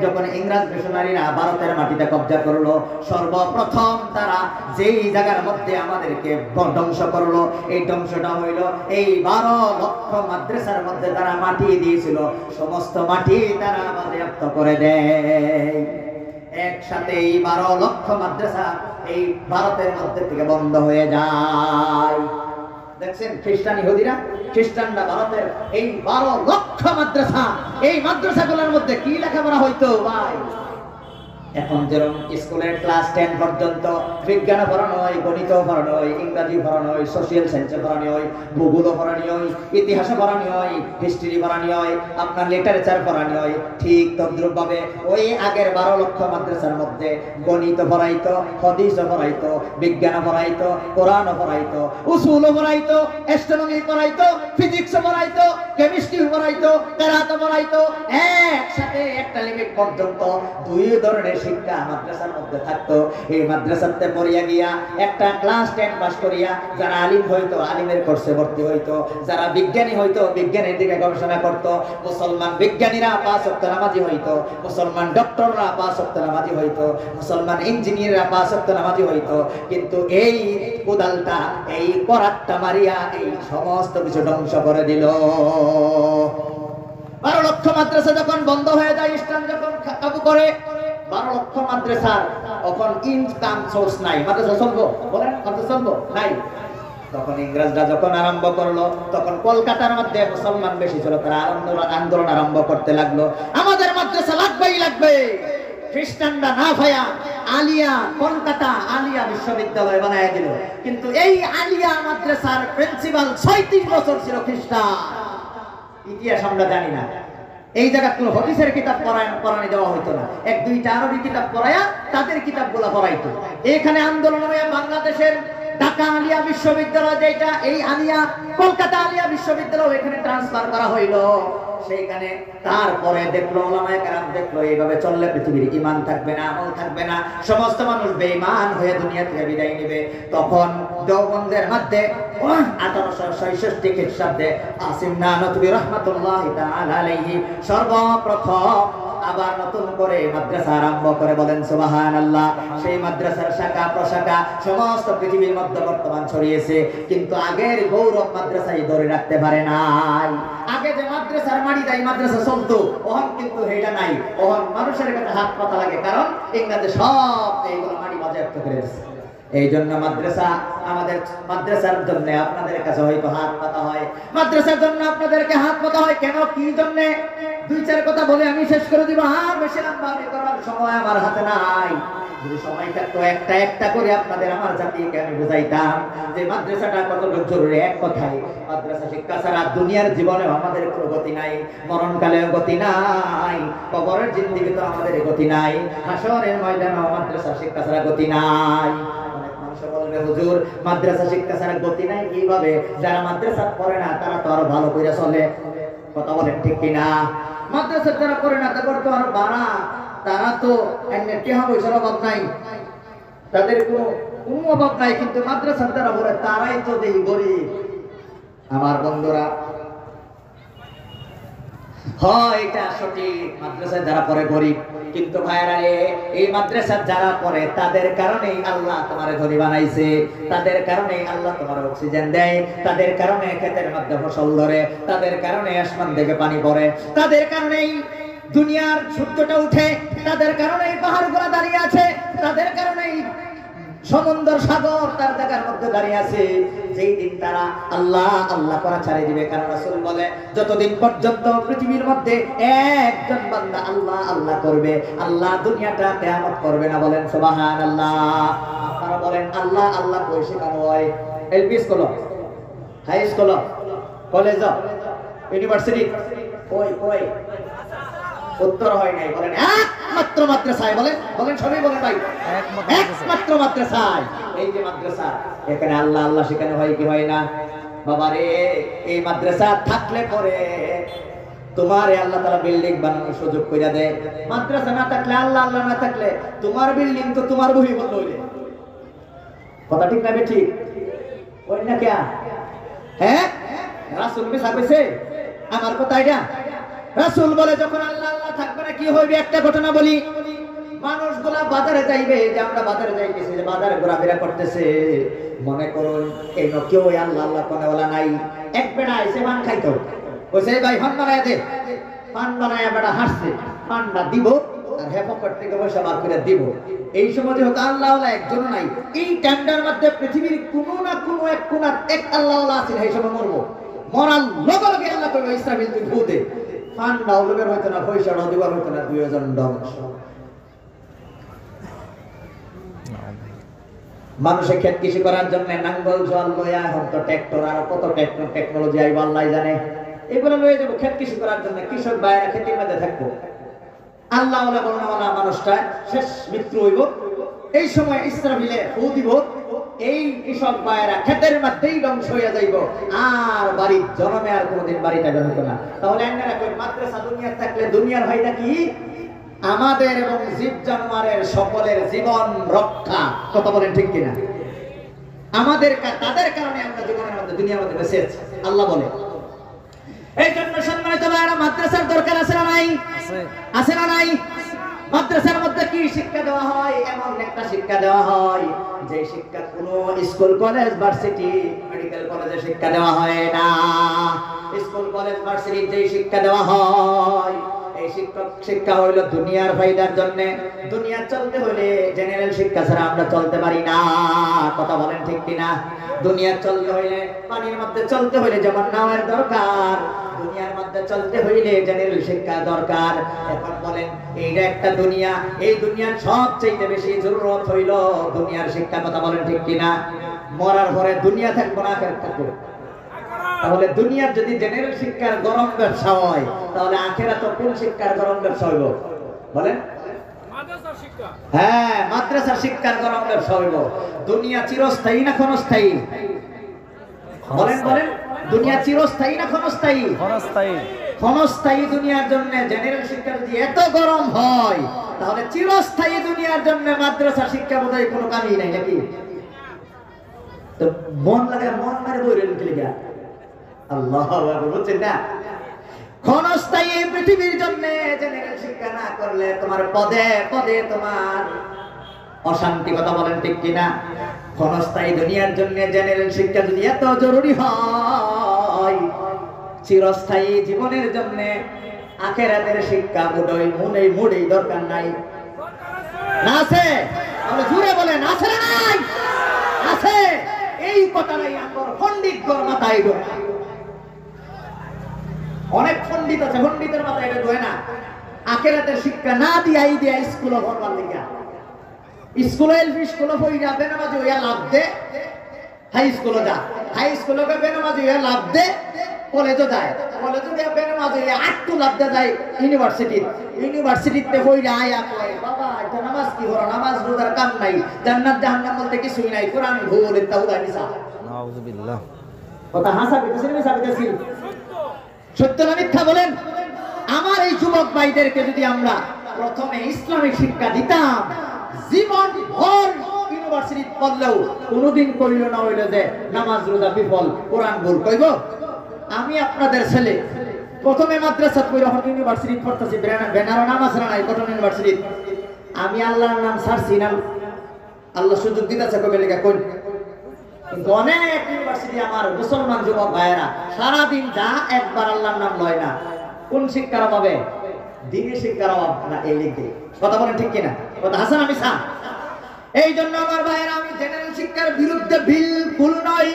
যখন ইংরেজ মিশনারিরা ভারতের মাটিতে কব্জা করলো, সর্বপ্রথম তারা যেই জায়গার মধ্যে আমাদেরকে ধ্বংস করলো, এই ধ্বংসটা হইল এই 12 লক্ষ মাদ্রাসার মধ্যে তারা মাটি দিয়েছিল, সমস্ত মাটি তারা বাজেয়াপ্ত করে দেয়। একসাথে এই 12 লক্ষ মাদ্রাসা এই ভারতের মধ্যে থেকে বন্ধ হয়ে যায়। দেখছেন খ্রিস্টান ইহুদিরা, খ্রিস্টানরা ভারতের এই 12 লক্ষ মাদ্রাসা, এই মাদ্রাসাগুলোর মধ্যে কি লেখাপড়া হইতো ভাই? এখন যেরকম স্কুলের ক্লাস 10 পর্যন্ত বিজ্ঞান পড়ানো হয়, গণিত পড়ানো হয়, ইংরেজি পড়ানো হয়, সোশ্যাল সায়েন্সে পড়ানো হয়, ভূগোল পড়ানো হয়, ইতিহাস পড়ানো হয়, হিস্ট্রি পড়ানো হয়, আপনার লিটারেচার পড়ানো হয়। ঠিক তদ্রুপ ভাবে ওই আগের 12 লক্ষ মাদ্রাসার মধ্যে গণিত পড়াইতো, হাদিস পড়াইতো, বিজ্ঞান পড়াইতো, কোরআন পড়াইতো, উসুল পড়াইতো, অ্যাস্ট্রোনমি পড়াইতো, ফিজিক্স পড়াইতো, কেমিস্ট্রি পড়াইতো, কেরাত পড়াইতো। একসাথে একটা লিমিট পর্যন্ত 2 ধরনের শিক্ষা মাদ্রাসার মধ্যে থাকতো। এই মাদ্রাসাতে পড়িয়া গিয়া একটা ক্লাস 10 পাস করিয়া যারা আলিম হইতো, আলিমের কোর্সে ভর্তি হইতো, যারা বিজ্ঞানী হইতো, বিজ্ঞানের দিকে গবেষণা করতো। মুসলমান বিজ্ঞানীরা 5 ওয়াক্ত নামাজি হইতো, মুসলমান ডক্টররা 5 ওয়াক্ত নামাজি হইতো, মুসলমান ইঞ্জিনিয়াররা 5 ওয়াক্ত নামাজি হইতো। কিন্তু এই কোদালটা, এই করাতটা মারিয়া এই সমস্ত কিছু ধ্বংস করে দিল। 12 লক্ষ মাদ্রাসা যখন বন্ধ হয়ে যায়, ইসলাম যখন কাবু করে, 12 লক্ষ মাদ্রাসার তখন ইনকাম সোর্স নাই। মাদ্রাসা চলবো? বলেন মাদ্রাসা চলবো? নাই। তখন ইংরেজরা যখন আরম্ভ করলো, তখন কলকাতার মধ্যে মুসলমান বেশি ছিল, তারা আন্দোলন আরম্ভ করতে লাগলো, আমাদের মাদ্রাসা লাগবেই লাগবে। খ্রিস্টানরা না ভাইয়া আলিয়া, কলকাতা আলিয়া বিশ্ববিদ্যালয় বানায় দিল। কিন্তু এই আলিয়া মাদ্রাসার প্রিন্সিপাল 36 বছর ছিল খ্রিস্টান। ইতিহাস আমরা জানি না। এই জায়গা কোনো হাদিসের কিতাব পড়ানো দেওয়া হইতো না, 1-2টা আরবি কিতাব পড়ায়া তাদের কিতাবগুলো পড়াইতো। এখানে আন্দোলন হয়ে বাংলাদেশের ঢাকা আলিয়া বিশ্ববিদ্যালয়, যেটা এই আলিয়া কলকাতা আলিয়া বিশ্ববিদ্যালয়, এখানে ট্রান্সফার করা হইলো। সেইখানে তারপরে দেখলো ওলামায়ে কেরাম, দেখলো এইভাবে চললে পৃথিবীর ঈমান থাকবে না, আমল থাকবে না, সমস্ত মানুষ বেঈমান হয়ে দুনিয়া থেকে বিদায় নেবে। তখন দেওবন্দের মধ্যে 1866 খ্রিস্টাব্দে আসিম নানতুবি রাহমাতুল্লাহি তাআলা আলাইহি সর্বপ্রথম আবার নতুন করে মাদ্রাসা আরম্ভ করে। বলেন সুবহানাল্লাহ। সেই মাদ্রাসার শাখা প্রশাখা সমস্ত পৃথিবীর মধ্যে বর্তমান ছড়িয়েছে, কিন্তু আগের গৌরব মাদ্রাসাই ধরে রাখতে পারে নাই। আগে যে মাদ্রাসার মাটি দেয় মাদ্রাসা চলতো, ওহন কিন্তু হেটা নাই। ওহন মানুষের কাছে হাত পাতা লাগে, কারণ ইংরেজি সব এইগুলো মাটি বাজেয়াপ্ত করে দিচ্ছে। এই জন্য মাদ্রাসা, আমাদের মাদ্রাসার জন্য আপনাদের কাছে হয়তো হাত পাতা হয়, মাদ্রাসার জন্য আপনাদেরকে হাত পাতা হয়। কেন, কি জন্য? 2-4 কথা বলে আমি শেষ করে দিব, আর বেশি লম্বা করার সময় আমার হাতে নাই। যদি সময় থাকতো একটা একটা করে আপনাদের আমার জাতিকে আমি বুঝাইতাম যে মাদ্রাসাটা কতটুকু জরুরি। এক কথায় মাদ্রাসা শিক্ষা ছাড়া দুনিয়ার জীবনে আমাদের কোনো গতি নাই, মরণকালেও গতি নাই, কবরের জিন্দেগি তো আমাদের গতি নাই, হাসরের ময়দানেও মাদ্রাসা শিক্ষা ছাড়া গতি নাই। বলবে হুজুর মাদ্রাসা শিক্ষা ছাড়া গতি নাই কিভাবে? যারা মাদ্রাসা পড়ে না তারা তো আরো ভালো করে চলে, কথা বলেন ঠিক কিনা? মাদ্রাসা যারা পড়ে না তারপর তো আরো বাড়া, তারা তো টেহা পয়সার অভাব নাই, তাদের কোনো অভাব নাই, কিন্তু মাদ্রাসার যারা পড়ে তারাই তো দেখি গরিব। আমার বন্ধুরা, হয় এটা সঠিক, মাদ্রাসায় যারা পড়ে গরিব, কিন্তু ভাইরা রে এই মাদ্রাসার যারা পড়ে তাদের কারণেই আল্লাহ তোমার ধনী বানাইছে, তাদের কারণেই আল্লাহ তোমার অক্সিজেন দেয়, তাদের কারণে ক্ষেতের মধ্যে ফসল ধরে, তাদের কারণে আসমান থেকে পানি পড়ে, তাদের কারণেই দুনিয়ার সূর্যটা উঠে, তাদের কারণেই পাহাড়গুলো দাঁড়িয়ে আছে, তাদের কারণেই সমুদ্র সাগর তার জায়গার মধ্যে দাঁড়িয়ে আছে। যেই দিন তারা আল্লাহ আল্লাহ করা ছাড়ে দিবে, কারণ রাসূল বলে যতদিন পর্যন্ত পৃথিবীর মধ্যে একজন বান্দা আল্লাহ আল্লাহ করবে, আল্লাহ দুনিয়াটা কিয়ামত করবে না। বলেন সুবহানাল্লাহ। আপনারা বলেন আল্লাহ আল্লাহ কই শেখানো হয়? LP school, high school, college, university, কই কই? উত্তর হয় নাই। বলেন একমাত্র মাদ্রাসায়। বলেন বলেন সবাই বলেন ভাই, একমাত্র মাদ্রাসায়। এই যে মাদ্রাসা, এখানে আল্লাহ আল্লাহ শেখানো হয় কি হয় না? বাবারে এই মাদ্রাসা থাকলে পরে তোমার আল্লাহ তাআলা বিল্ডিং বানানোর সুযোগ কইরা দেয়। মাদ্রাসা না থাকলে, আল্লাহ আল্লাহ না থাকলে তোমার বিল্ডিং তো তোমার বহি বন্ধ হইলে। কথা ঠিক না ঠিক? ওই না কে? হ্যাঁ, রাসূল মিছা কইছে? আমার কথা এটা। রাসূল বলে যখন আল্লাহ আল্লাহ থাকবে না কি হইবে? একটা ঘটনা বলি। মানুষগুলা বাজারে যাইবে, যে আমরা বাজারে যাইতেছি, যে বাজারে ঘোরাফেরা করতেছে, মনে করুন এই কেউ আল্লাহ আল্লাহ কোনেওয়ালা নাই। এক বেড়া আইছে পান খাইতো, কইছে ভাই পান বানায় দে। পান বানায় বেড়া হাসছে, পানটা দিব আর হে পকেট থেকে পয়সা বার করে দিব। এই সময় হয়তো আল্লাহ আল্লাহ একজনও নাই। এই টাইমটার মধ্যে পৃথিবীর কোনো না কোনো এক কোনার এক আল্লাহ আল্লাহ আছে, এই সময় মরবো। মরার লগে লগে আল্লাহ কইবে ইসরাফিল তুই ফু দে। পানটাও লোকের হইতো না, পয়সাটাও দিবার হইতো না, দুইজন ধ্বংস। মানুষের ক্ষেত কৃষি করার জন্য নাঙ্গল জল লয়া, এখন তো ট্রাক্টর, আর কত টেকনোলজি আইব আল্লাহ জানে। এগুলো লয়ে যাবো ক্ষেত কৃষি করার জন্য, কৃষক ভাইয়েরা ক্ষেতের মধ্যে থাকবো। আল্লাহ বর্ণমালা মানুষটা শেষ মৃত্যু হইব। এই সময় ইসরাফিলে ফু দিব, এই কৃষক ভাইয়েরা ক্ষেতের মধ্যেই ধ্বংস হইয়া যাইব, আর বাড়ির জন্মে আর কোনোদিন বাড়িতে বের হইতো না। তাহলে মাদ্রাসা দুনিয়ার থাকলে দুনিয়ার হয়টা কি? আমাদের এবং জীব জানোয়ারের সকলের জীবন রক্ষা। কথা বলেন ঠিক কিনা? আমাদের তাদের কারণে আমরা জীবনের মধ্যে দুনিয়ার মধ্যে বেঁচে আছি। আল্লাহ বলে এই জন্য সম্মানিত ভাইরা মাদ্রাসার দরকার আছে না নাই? আছে না নাই? মাদ্রাসার মধ্যে কি শিক্ষা দেওয়া হয়? এমন একটা শিক্ষা দেওয়া হয় যে শিক্ষা কোনো স্কুল কলেজ ভার্সিটি মেডিকেল কলেজে শিক্ষা দেওয়া হয় না। স্কুল কলেজ ভার্সিটি যে শিক্ষা দেওয়া হয়, এই শিক্ষা হইল দুনিয়ার ফায়দার জন্য। দুনিয়া চলতে হলে জেনারেল শিক্ষা ছাড়া আমরা চলতে পারি না। কথা বলেন ঠিক কিনা? দুনিয়া চলতে হইলে, পানির মধ্যে চলতে হইলে যেমন নাওয়ের দরকার, দুনিয়ার মধ্যে চলতে হইলে জেনারেল শিক্ষা দরকার। এখন বলেন এইটা একটা দুনিয়া, এই দুনিয়ার সবচেয়ে বেশি জরুরত হইল দুনিয়ার শিক্ষা। কথা বলেন ঠিক কিনা? মরার পরে দুনিয়া থাকবো না আখিরাত থাকবো। তাহলে দুনিয়ার যদি জেনারেল শিক্ষার গরম ব্যবসা হয়, তাহলে আখিরাত তো কোন শিক্ষার গরম ব্যবসা হইব? বলেন। মাদ্রাসার শিক্ষা। হ্যাঁ, মাদ্রাসার শিক্ষার গরম ব্যবসা হইব। দুনিয়া চিরস্থায়ী না ক্ষণস্থায়ী? বলেন বলেন, দুনিয়া চিরস্থায়ী না ক্ষণস্থায়ী? ক্ষণস্থায়ী। ক্ষণস্থায়ী দুনিয়ার জন্য জেনারেল শিক্ষা যদি এত গরম হয়, তাহলে চিরস্থায়ী দুনিয়ার জন্য মাদ্রাসা শিক্ষা বোধহয় কোনো কামই নাই নাকি? তো মন লাগে, মন মারে বই রইল কি লিখা? আল্লাহ বুঝছেন না? ক্ষণস্থায়ী পৃথিবীর জন্য জেনারেল শিক্ষা না করলে তোমার পদে পদে তোমার অশান্তি। কথা বলেন ঠিক কিনা? ক্ষণস্থায়ী দুনিয়ার জন্য জেনারেল শিক্ষা যদি এত জরুরি হয়, চিরস্থায়ী জীবনের জন্য আখিরাতের শিক্ষা মুডেই দরকার নাই। না আছে? তাহলে জুড়ে বলেন আছে না নাই? আছে। এই কথাটাই আমার পণ্ডিত মাথায় ঢোকে। অনেক পণ্ডিত আছে, পণ্ডিতের মাথায় এটা ঢোকে না। আখিরাতের শিক্ষা না দিয়া স্কুলে ভরবার লিগা। স্কুলে স্কুলে হইয়া বেনামাজি হইয়া লাভ দে, হাই স্কুলে যা, হাই স্কুলে বেনামাজি হইয়া লাভ দে, কলেজে যায়, কলেজে গিয়ে বেনামাজি হইয়া আটটু লাভ দে যায় ইউনিভার্সিটিতে হইয়া আয়া কয় বাবা এটা নামাজ কি করো, নামাজ রোজার কাম নাই, জান্নাত জাহান্নাম বলতে কিছুই নাই, কোরআন ভুল তাওহীদ নিসা। নাউযুবিল্লাহ। কথা হাসা বিদেশি মিছা বিদেশি, সত্য না মিথ্যা বলেন? আমার এই যুবক ভাইদেরকে যদি আমরা প্রথমে ইসলামিক শিক্ষা দিতাম, জীবন ভর ইউনিভার্সিটি পড়লেও কোনোদিন কইল না হইল যে নামাজ রোজা বিফল, কোরআন ভুল কইব। আমি আপনাদের ছেলে প্রথমে মাদ্রাসা পড়ে যখন ইউনিভার্সিটি পড়তেছি, বেনারো নামাজ নাই কটন ইউনিভার্সিটি, আমি আল্লাহর নাম ছাড়ছি না, আল্লাহ সুযোগ দিতেছে কবে লেখা কোন। কিন্তু অনেক ইউনিভার্সিটি আমার মুসলমান যুবক ভাইয়েরা সারাদিন যা একবার আল্লাহর নাম লয় না। কোন শিক্ষার অভাবে? দিনের শিক্ষার অভাব না, এই লিখে কথা বলেন ঠিক কিনা? কথা হাসান আমি সা। এই জন্য আমার ভাইয়েরা আমি জেনারেল শিক্ষার বিরুদ্ধে বিলকুল নই,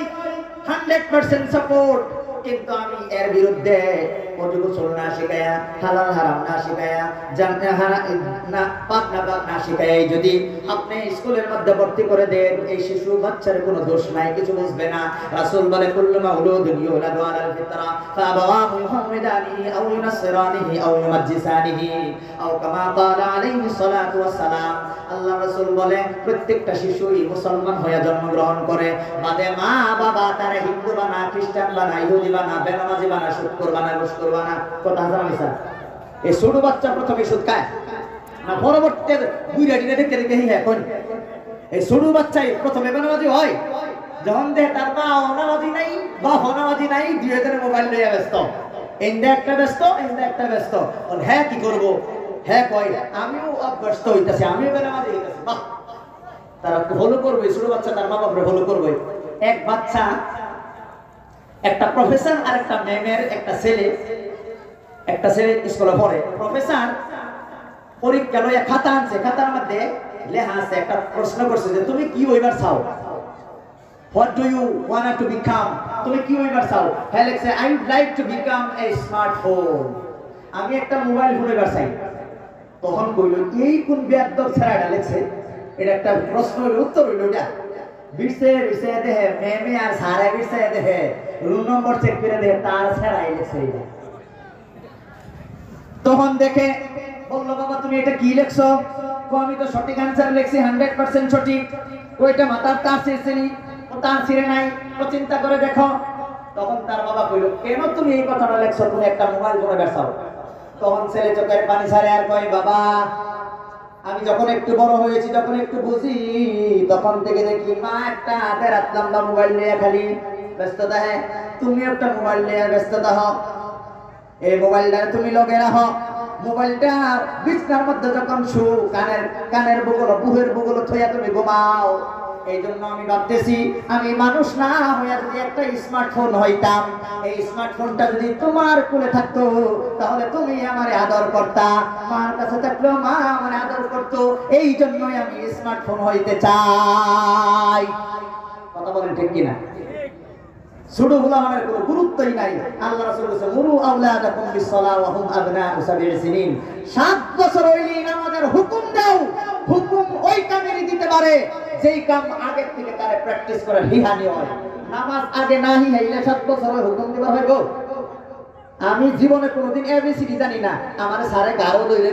100% সাপোর্ট। কিন্তু আমি এর বিরুদ্ধে ওযু গোসল না শিখায়া, হালাল হারাম না শিখায়া, না পাক না পাক না শিখায়া যদি আপনি স্কুলের মধ্যে ভর্তি করে দেন, এই শিশু বাচ্চার কোনো দোষ নাই, কিছু বুঝবে না। রাসূল বলে কুল্লু মাউলুদিন ইউলাদু আলাল ফিতরা ফাআবাওয়াহু ইউহাওয়িদানিহি আও ইউনাসসিরানিহি আও ইউমাজ্জিসানিহি আও কামা ক্বালা আলাইহিস সালাতু ওয়াস সালাম। আল্লাহ রাসূল বলে প্রত্যেকটা শিশুই মুসলমান হয়ে জন্মগ্রহণ করে, বাদে মা বাবা তারা হিন্দু বানা, খ্রিস্টান বানা, ইহুদি বানা, বেনামাজি বানা, সুদ করবানা, ঘুষ করবানা। কথা হাজার মিছা। এই ছোট বাচ্চা প্রথমে সুদ খায় না পরবর্তীতে বুইড়া ডিনে দেখতে দেখতে এখন এই ছোট বাচ্চাই প্রথমে বেনামাজি হয় যখন দেখে তার মা অনামাজি নাই বা অনামাজি নাই, দুই হাজারের মোবাইল নিয়ে ব্যস্ত, এন্দে একটা ব্যস্ত, এন্দে একটা ব্যস্ত। হ্যাঁ কি করবো, হ্যাঁ কয় আমিও অভ্যস্ত হইতেছি, আমিও বেনামাজি হইতেছি। বাহ, তারা ফলো করবে, ছোট বাচ্চা তার মা বাপরে ফলো করবে। এক বাচ্চা, একটা প্রফেসর আর একটা ম্যামের একটা ছেলে স্কুলে পড়ে। প্রফেসর পরীক্ষা লইয়া খাতা আনছে, খাতার মধ্যে লেখা আছে, একটা প্রশ্ন করছে যে তুমি কি হইবার চাও, what do you want to become, তুমি কি হইবার চাও? হ্যাঁ লেখছে I would like to become a smartphone, আমি একটা মোবাইল ফোন হইবার চাই। তখন কইল এই কোন বেয়াদব ছেড়াটা লেখছে, এটা একটা প্রশ্ন হইল, উত্তর হইল এটা বিরসে দেহে মেমে আর সারে বিরসে দেহে রুম নম্বর চেক করে দেহে তার ছেড়াই লেখছে এটা। তখন দেখে বললো বাবা তুমি এটা কি লেখছো? আমি তো সঠিক আনসার লেখছি, 100% সঠিক। ওইটা মাথার তার ছিঁড়ছিলি, ও তার ছিঁড়ে নাই, ও চিন্তা করে দেখো। তখন তার বাবা কইল কেন তুমি এই কথাটা লেখছো, তুমি একটা মোবাইল ফোনে বেসাও। তখন ছেলে চোখের পানি ছাড়ে আর কয় বাবা আমি যখন একটু বড় হয়েছি, যখন একটু বুঝি, তখন থেকে দেখি মা একটা হাতের হাত লম্বা মোবাইল নিয়ে খালি ব্যস্ততা, হ্যাঁ তুমি একটা মোবাইল নিয়ে ব্যস্ততা হও, এই মোবাইলটা তুমি লগে রাখো। মোবাইলটা বিছনার মধ্যে যখন শু কানের বুহের বুগুলো থইয়া তুমি ঘুমাও। এই জন্য আমি ভাবতেছি আমি মানুষ না হইয়া যদি একটা স্মার্টফোন হইতাম, এই স্মার্টফোনটা যদি তোমার কোলে থাকতো তাহলে তুমি আমারে আদর করতা, মার কাছে থাকলেও মা আমারে আদর করতো। এই জন্যই আমি স্মার্টফোন হইতে চাই। কথা বলেন ঠিক কিনা? ছোট গোলামের কোনো গুরুত্বই নাই। আল্লাহ রাসূল বলেছেন মুরু আওলাদাকুম বিসসালাহ ওয়া হুম আবনাউ সাবঈ সিনিন, 7 বছর হইলেই নামাজের হুকুম দাও। হুকুম ওই কামেরই দিতে পারে যেই কাম আগে থেকে তারে প্র্যাকটিস করে হিহানি হয়। নামাজ আগে না হিহাইলে 7 বছর হুকুম দিবা হইব? আমি জীবনে কোনোদিন এবিসিডি জানি না, আমার স্যারে গারো লইয়ে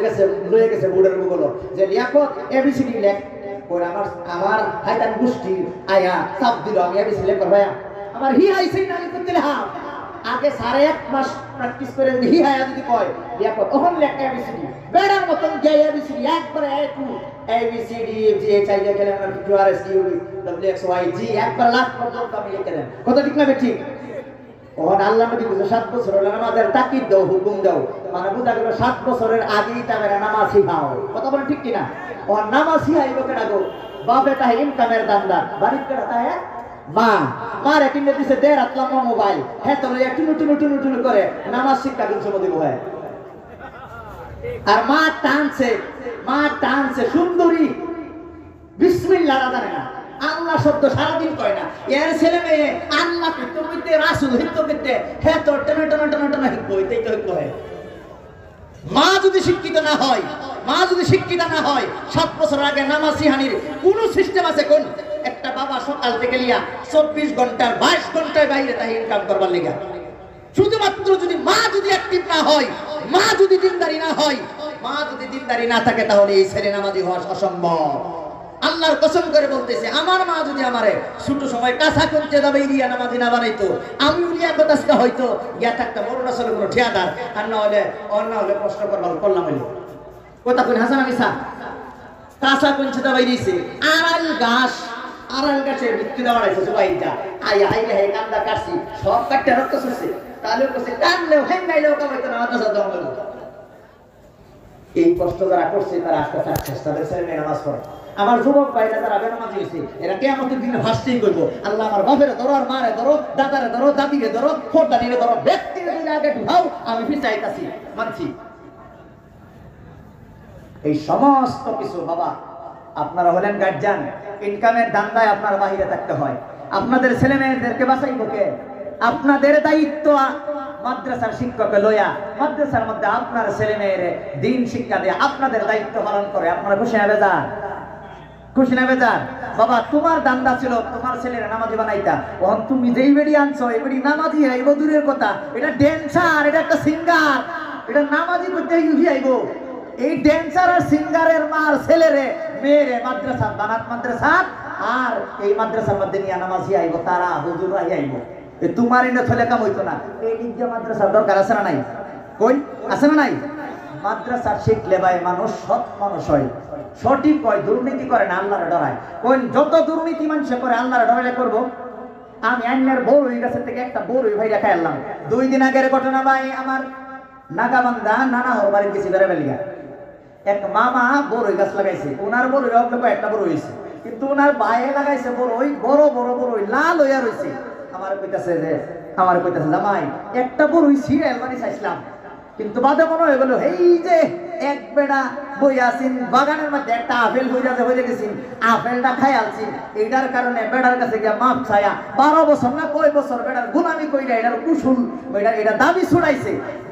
গেছে বুড়ের মুগলো যে লিয়াকত এবিসিডি লেখ ওর আমার হাইতান গোষ্ঠী আয়া চাপ দিল, আমি এবিসিডি লেখ ভাইয়া আমার হিহাইছেই না করতে হ্যাঁ আগে 1.5 মাস প্র্যাকটিস করে যদি হিহায়া যদি কয় লিয়াকত ওহন লেখ এবিসিডি বেড়ার মতন যে এবিসিডি একবারে একটু ABCD G H I J K M N Q R S T U W X Y Z একবার লাস্ট পর্যন্ত আমি লিখে দেন। কত ঠিক না ঠিক? ওহন আল্লাহ নবী বলেছে 7 বছর হলো নামাজের তাকিদ দাও, হুকুম দাও, মানে বুঝা গেল 7 বছরের আগেই তাদের নামাজ শিখাও। কথা বলেন ঠিক কিনা? ওহন নামাজ শিখাইব কেনা গো? বাপে তাহে ইনকামের দামদার, বাড়ির কেনা তাহে মা মার কিনে দিছে 1.5 লাখ মোবাইল, হ্যাঁ তো টুনু করে নামাজ শিক্ষা কিন্তু দিব হয়। আর মা টানছে সুন্দরী বিসমিল্লাহ জানে না, আল্লাহ শব্দ সারাদিন কয় না। এর ছেলে মেয়ে আল্লাহ কইতে রাসূল কইতে হ্যাঁ তো টন হিকবো হইতেই তো হয়। মা যদি শিক্ষিত না হয় মা যদি শিক্ষিত না হয় 7 বছর আগে নামাজ শিহানির কোন সিস্টেম আছে? কোন একটা বাবা সকাল থেকে লিয়া 24 ঘন্টার 22 ঘন্টায় বাইরে তাই ইনকাম করবার লিগা? শুধুমাত্র যদি মা যদি অ্যাক্টিভ না হয়, মা যদি দিনদারি না হয়, মা যদি দিনদারি না থাকে, তাহলে এই ছেলে নামাজি হওয়া অসম্ভব। আল্লাহর কসম করে বলতেছে, আমার মা যদি আমারে ছোট সময় কাঁচা করতে যাবে ইরিয়া নামাজি না বানাইতো, আমি উলিয়া কথা হয়তো গিয়া থাকতাম মরুন আসলে কোনো ঠিয়াদার, আর না হলে অন্য হলে প্রশ্ন করলাম হইল কথা কোন হাসান আমিসা কাঁচা কঞ্চে দাবাই দিয়েছে আড়াল গাছের ভিত্তি দেওয়া রাখছে সবাইটা আই আই রে কান্দা কাটছি সব কাটতে রক্ত শুনছে, তাহলে করছে কানলেও হেঙ্গাইলেও কামাইতো না মাদ্রাসা দেওয়া হলো। এই কষ্ট যারা করছে তারা আজকে সাকসেস, তাদের ছেলে মেয়ে নামাজ পড়ে। আমার যুবক ভাইরা যারা বেনামাজি হয়েছে, এরা কিয়ামতের দিনে ফাস্টিং করবো, আল্লাহ আমার বাপের ধরো, আর মারে ধরো, দাদারে ধরো, দাদিরে ধরো, ফোরদানিরে ধরো, ব্যক্তিরে দিলে আগে ঢুকাও, আমি ফিচাইতাছি মানছি। এই সমস্ত কিছু বাবা আপনারা হলেন গার্জিয়ান, ইনকামের ধান্দায় আপনার বাহিরে থাকতে হয়। আপনাদের ছেলে মেয়েদেরকে বাঁচাইব কে? আপনাদের দায়িত্ব মাদ্রাসার শিক্ষককে লইয়া মাদ্রাসার মধ্যে আপনার ছেলে মেয়েরে দিন শিক্ষা দিয়ে আপনাদের দায়িত্ব পালন করে। আপনারা খুশি না বেজার? খুশি না বেজার? বাবা তোমার দান্দা ছিল তোমার ছেলের নামাজি বানাইতা, তখন তুমি যেই বেড়ি আনছো এই বেড়ি নামাজি আইব দূরের কথা, এটা ড্যান্সার, এটা একটা সিঙ্গার, এটা নামাজি করতে আইব। এই ড্যান্সার আর সিঙ্গারের মার ছেলেরে মেয়েরে মাদ্রাসা বানাত মাদ্রাসা, আর এই মাদ্রাসার মধ্যে নিয়ে নামাজি আইব, তারা হুজুরাই আইব। তোমার এনে থলে কাম হইতো না। এই নিজ মাদ্রাসার দরকার আছে না নাই? কই আছে না নাই? মাদ্রাসা শিখলে ভাই মানুষ সৎ মানুষ হয়, সঠিক হয়, দুর্নীতি করে না, আল্লাহর ডরায়। কোন যত দুর্নীতি মানুষ করে আল্লাহর ডরাইলে করবো। আমি আইনার বড়ই গাছের থেকে একটা বড়ই ভাই রেখে আনলাম 2 দিন আগের ঘটনা ভাই। আমার নাগাবান্ধা নানা হর বাড়ি গেছি বেড়ে বেলিয়া, এক মামা বড়ই গাছ লাগাইছে, ওনার বড়ই একটা বড় হয়েছে, কিন্তু ওনার বাইরে লাগাইছে বড়ই বড় বড় বড়ই লাল হইয়া রয়েছে। আমার কইতাছে জামাই একটা বড়ই সিরিয়াল বানিয়ে চাইছিলাম, কিন্তু বাদে মনে হয়ে গেল এই যে এক বেড়া বই আসিন বাগানের মধ্যে একটা আপেল হয়ে গেছি, আপেলটা খাই আলছি, এইটার কারণে বেড়ার কাছে গিয়া মাপ ছায়া 12 বছর না কয় বছর বেড়ার গুলামি কইরা এটার কুসুল এটা দাবি ছুড়াইছে,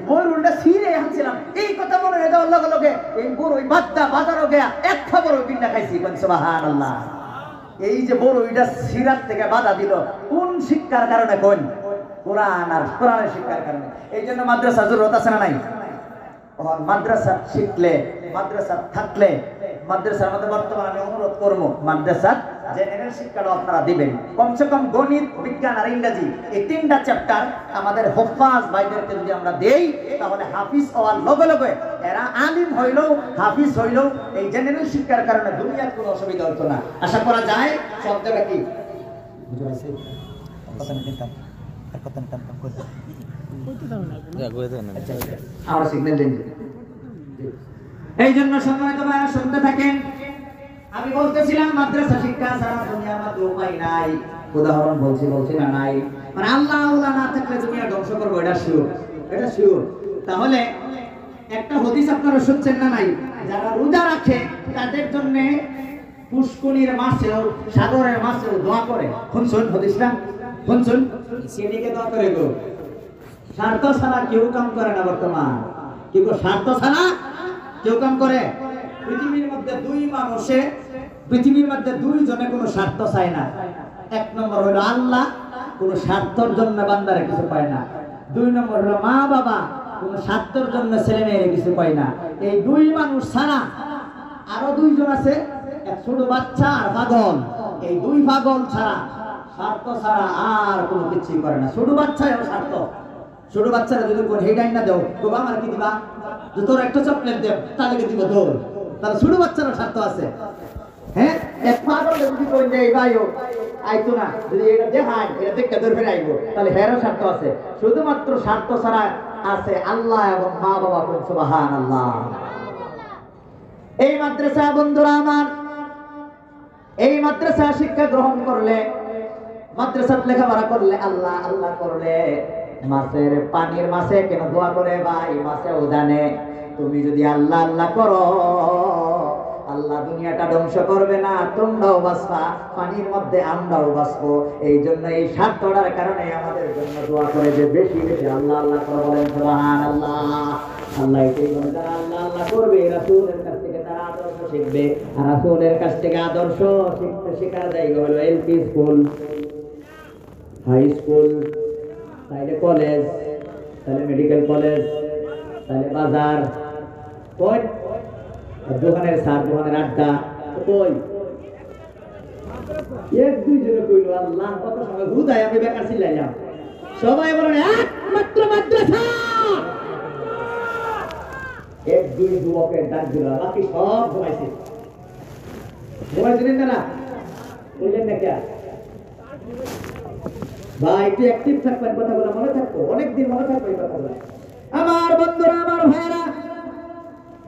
বড়ুলটা ছিঁড়ে আনছিলাম। এই কথা মনে হয়ে যাওয়ার লগে লগে এই বড়ই বাচ্চা বাজারও গিয়া একটা বড় কিনা খাইছি। সুবহানাল্লাহ। এই যে বড়ইটা সিরাত থেকে বাধা দিল কোন শিক্ষার কারণে? কোন কোরআন আর কোরআনের শিক্ষার কারণে। এই জন্য মাদ্রাসা জরুরত আছে না নাই? মাদ্রাসা শিখলে, মাদ্রাসা থাকলে, মাদ্রাসার মধ্যে বর্তমানে আমি অনুরোধ করবো মাদ্রাসা জেনারেল শিক্ষাটা আপনারা দিবেন। কমসে কম গণিত, বিজ্ঞান আর ইংরেজি এই 3টা চ্যাপ্টার আমাদের হোফাজ ভাইদেরকে যদি আমরা দেই, তাহলে হাফিজ হওয়ার লগে লগে এরা আলিম হইলেও হাফিজ হইলেও এই জেনারেল শিক্ষার কারণে দুনিয়ার কোনো অসুবিধা হতো না। আশা করা যায় সব জায়গা কি আমরা সিগন্যাল দিন। এই জন্য সম্মানিত ভাইরা শুনতে থাকেন। আমি বলতেছিলাম মাদ্রাসা শিক্ষা ছাড়া দুনিয়ার মধ্যে উপায় নাই। উদাহরণ বলছি না নাই, মানে আল্লাহ আল্লাহ না থাকলে দুনিয়া ধ্বংস করবো, এটা শিওর, এটা শিওর। তাহলে একটা হাদিস আপনারা শুনছেন না নাই? যারা রোজা রাখে তাদের জন্য পুষ্করিণীর মাছেও সাগরের মাছেও দোয়া করে। শুনছেন হাদিসটা? শুনছেন? সেদিকে দোয়া করে গো। স্বার্থ ছাড়া কেউ কাম করে না বর্তমান। কি গো, স্বার্থ ছাড়া কেউ কাম করে? পৃথিবীর মধ্যে দুই জনে কোনো স্বার্থ চায় না। 1 নম্বর হলো আল্লাহ, কোনো স্বার্থের জন্য বান্দারে কিছু পায় না। 2 নম্বর হলো মা বাবা, কোনো স্বার্থের জন্য ছেলে মেয়েরে কিছু পায় না। এই 2 মানুষ ছাড়া আরো 2 জন আছে, এক ছোট বাচ্চা আর পাগল। এই 2 পাগল ছাড়া, স্বার্থ ছাড়া আর কোনো কিছুই করে না। ছোট বাচ্চা এর স্বার্থ। ছোট বাচ্চারা যদি কোন হেডাইন না দাও, তো আমার কি দিবা? যে তোর একটা চকলেট দেব, তাহলে দিব তোর। তাহলে ছোট বাচ্চারও স্বার্থ আছে। হ্যাঁ, এক পাগল যদি কোন দেই ভাইও আইতো না, যদি এটা দেখায় এটা দেখতে ধরে ফেরে আইবো, তাহলে হেরও স্বার্থ আছে। শুধুমাত্র স্বার্থ ছাড়া আছে আল্লাহ এবং মা বাবা। সুবহানাল্লাহ। এই মাদ্রাসা বন্ধুরা আমার, এই মাদ্রাসা শিক্ষা গ্রহণ করলে, মাদ্রাসাত লেখাপড়া করলে, আল্লাহ আল্লাহ করলে, মাছের পানির মাছে কেন দোয়া করে ভাই? মাছেও জানে তুমি যদি আল্লাহ আল্লাহ করো, আল্লাহ দুনিয়াটা ধ্বংস করবে না, তোমরাও বাঁচবা, পানির মধ্যে আমরাও বাঁচবো। এই জন্য এই স্বার্থটার কারণে আমাদের জন্য দোয়া করে যে বেশি বেশি আল্লাহ আল্লাহ করে বলেন সুবহানাল্লাহ। আল্লাহ এটাই বলে যারা আল্লাহ আল্লাহ করবে রাসূলের কাছ থেকে আদর্শ শিখবে। আর রাসূলের কাছ থেকে আদর্শ শিখতে শেখার জায়গা হলো এলপি স্কুল, হাই স্কুল, তাইলে কলেজ, তাহলে মেডিকেল কলেজ, তাহলে বাজার, কই দোকানের সার, দোকানের আড্ডা, কই এক দুইজনে কইলো আল্লাহ কত সময় হুদায় আমি বেকার চিল্লাইলাম। সবাই বলেন একমাত্র মাদ্রাসা। এক দুই যুবকের ডাক দিল, বাকি সব ঘুমাইছে। ঘুমাইছিলেন না? বললেন না কে ভাই একটু অ্যাক্টিভ থাকবেন, কথাগুলো মনে থাকতো, অনেকদিন মনে থাকবে এই কথাগুলো। আমার বন্ধুরা, আমার ভাইয়েরা,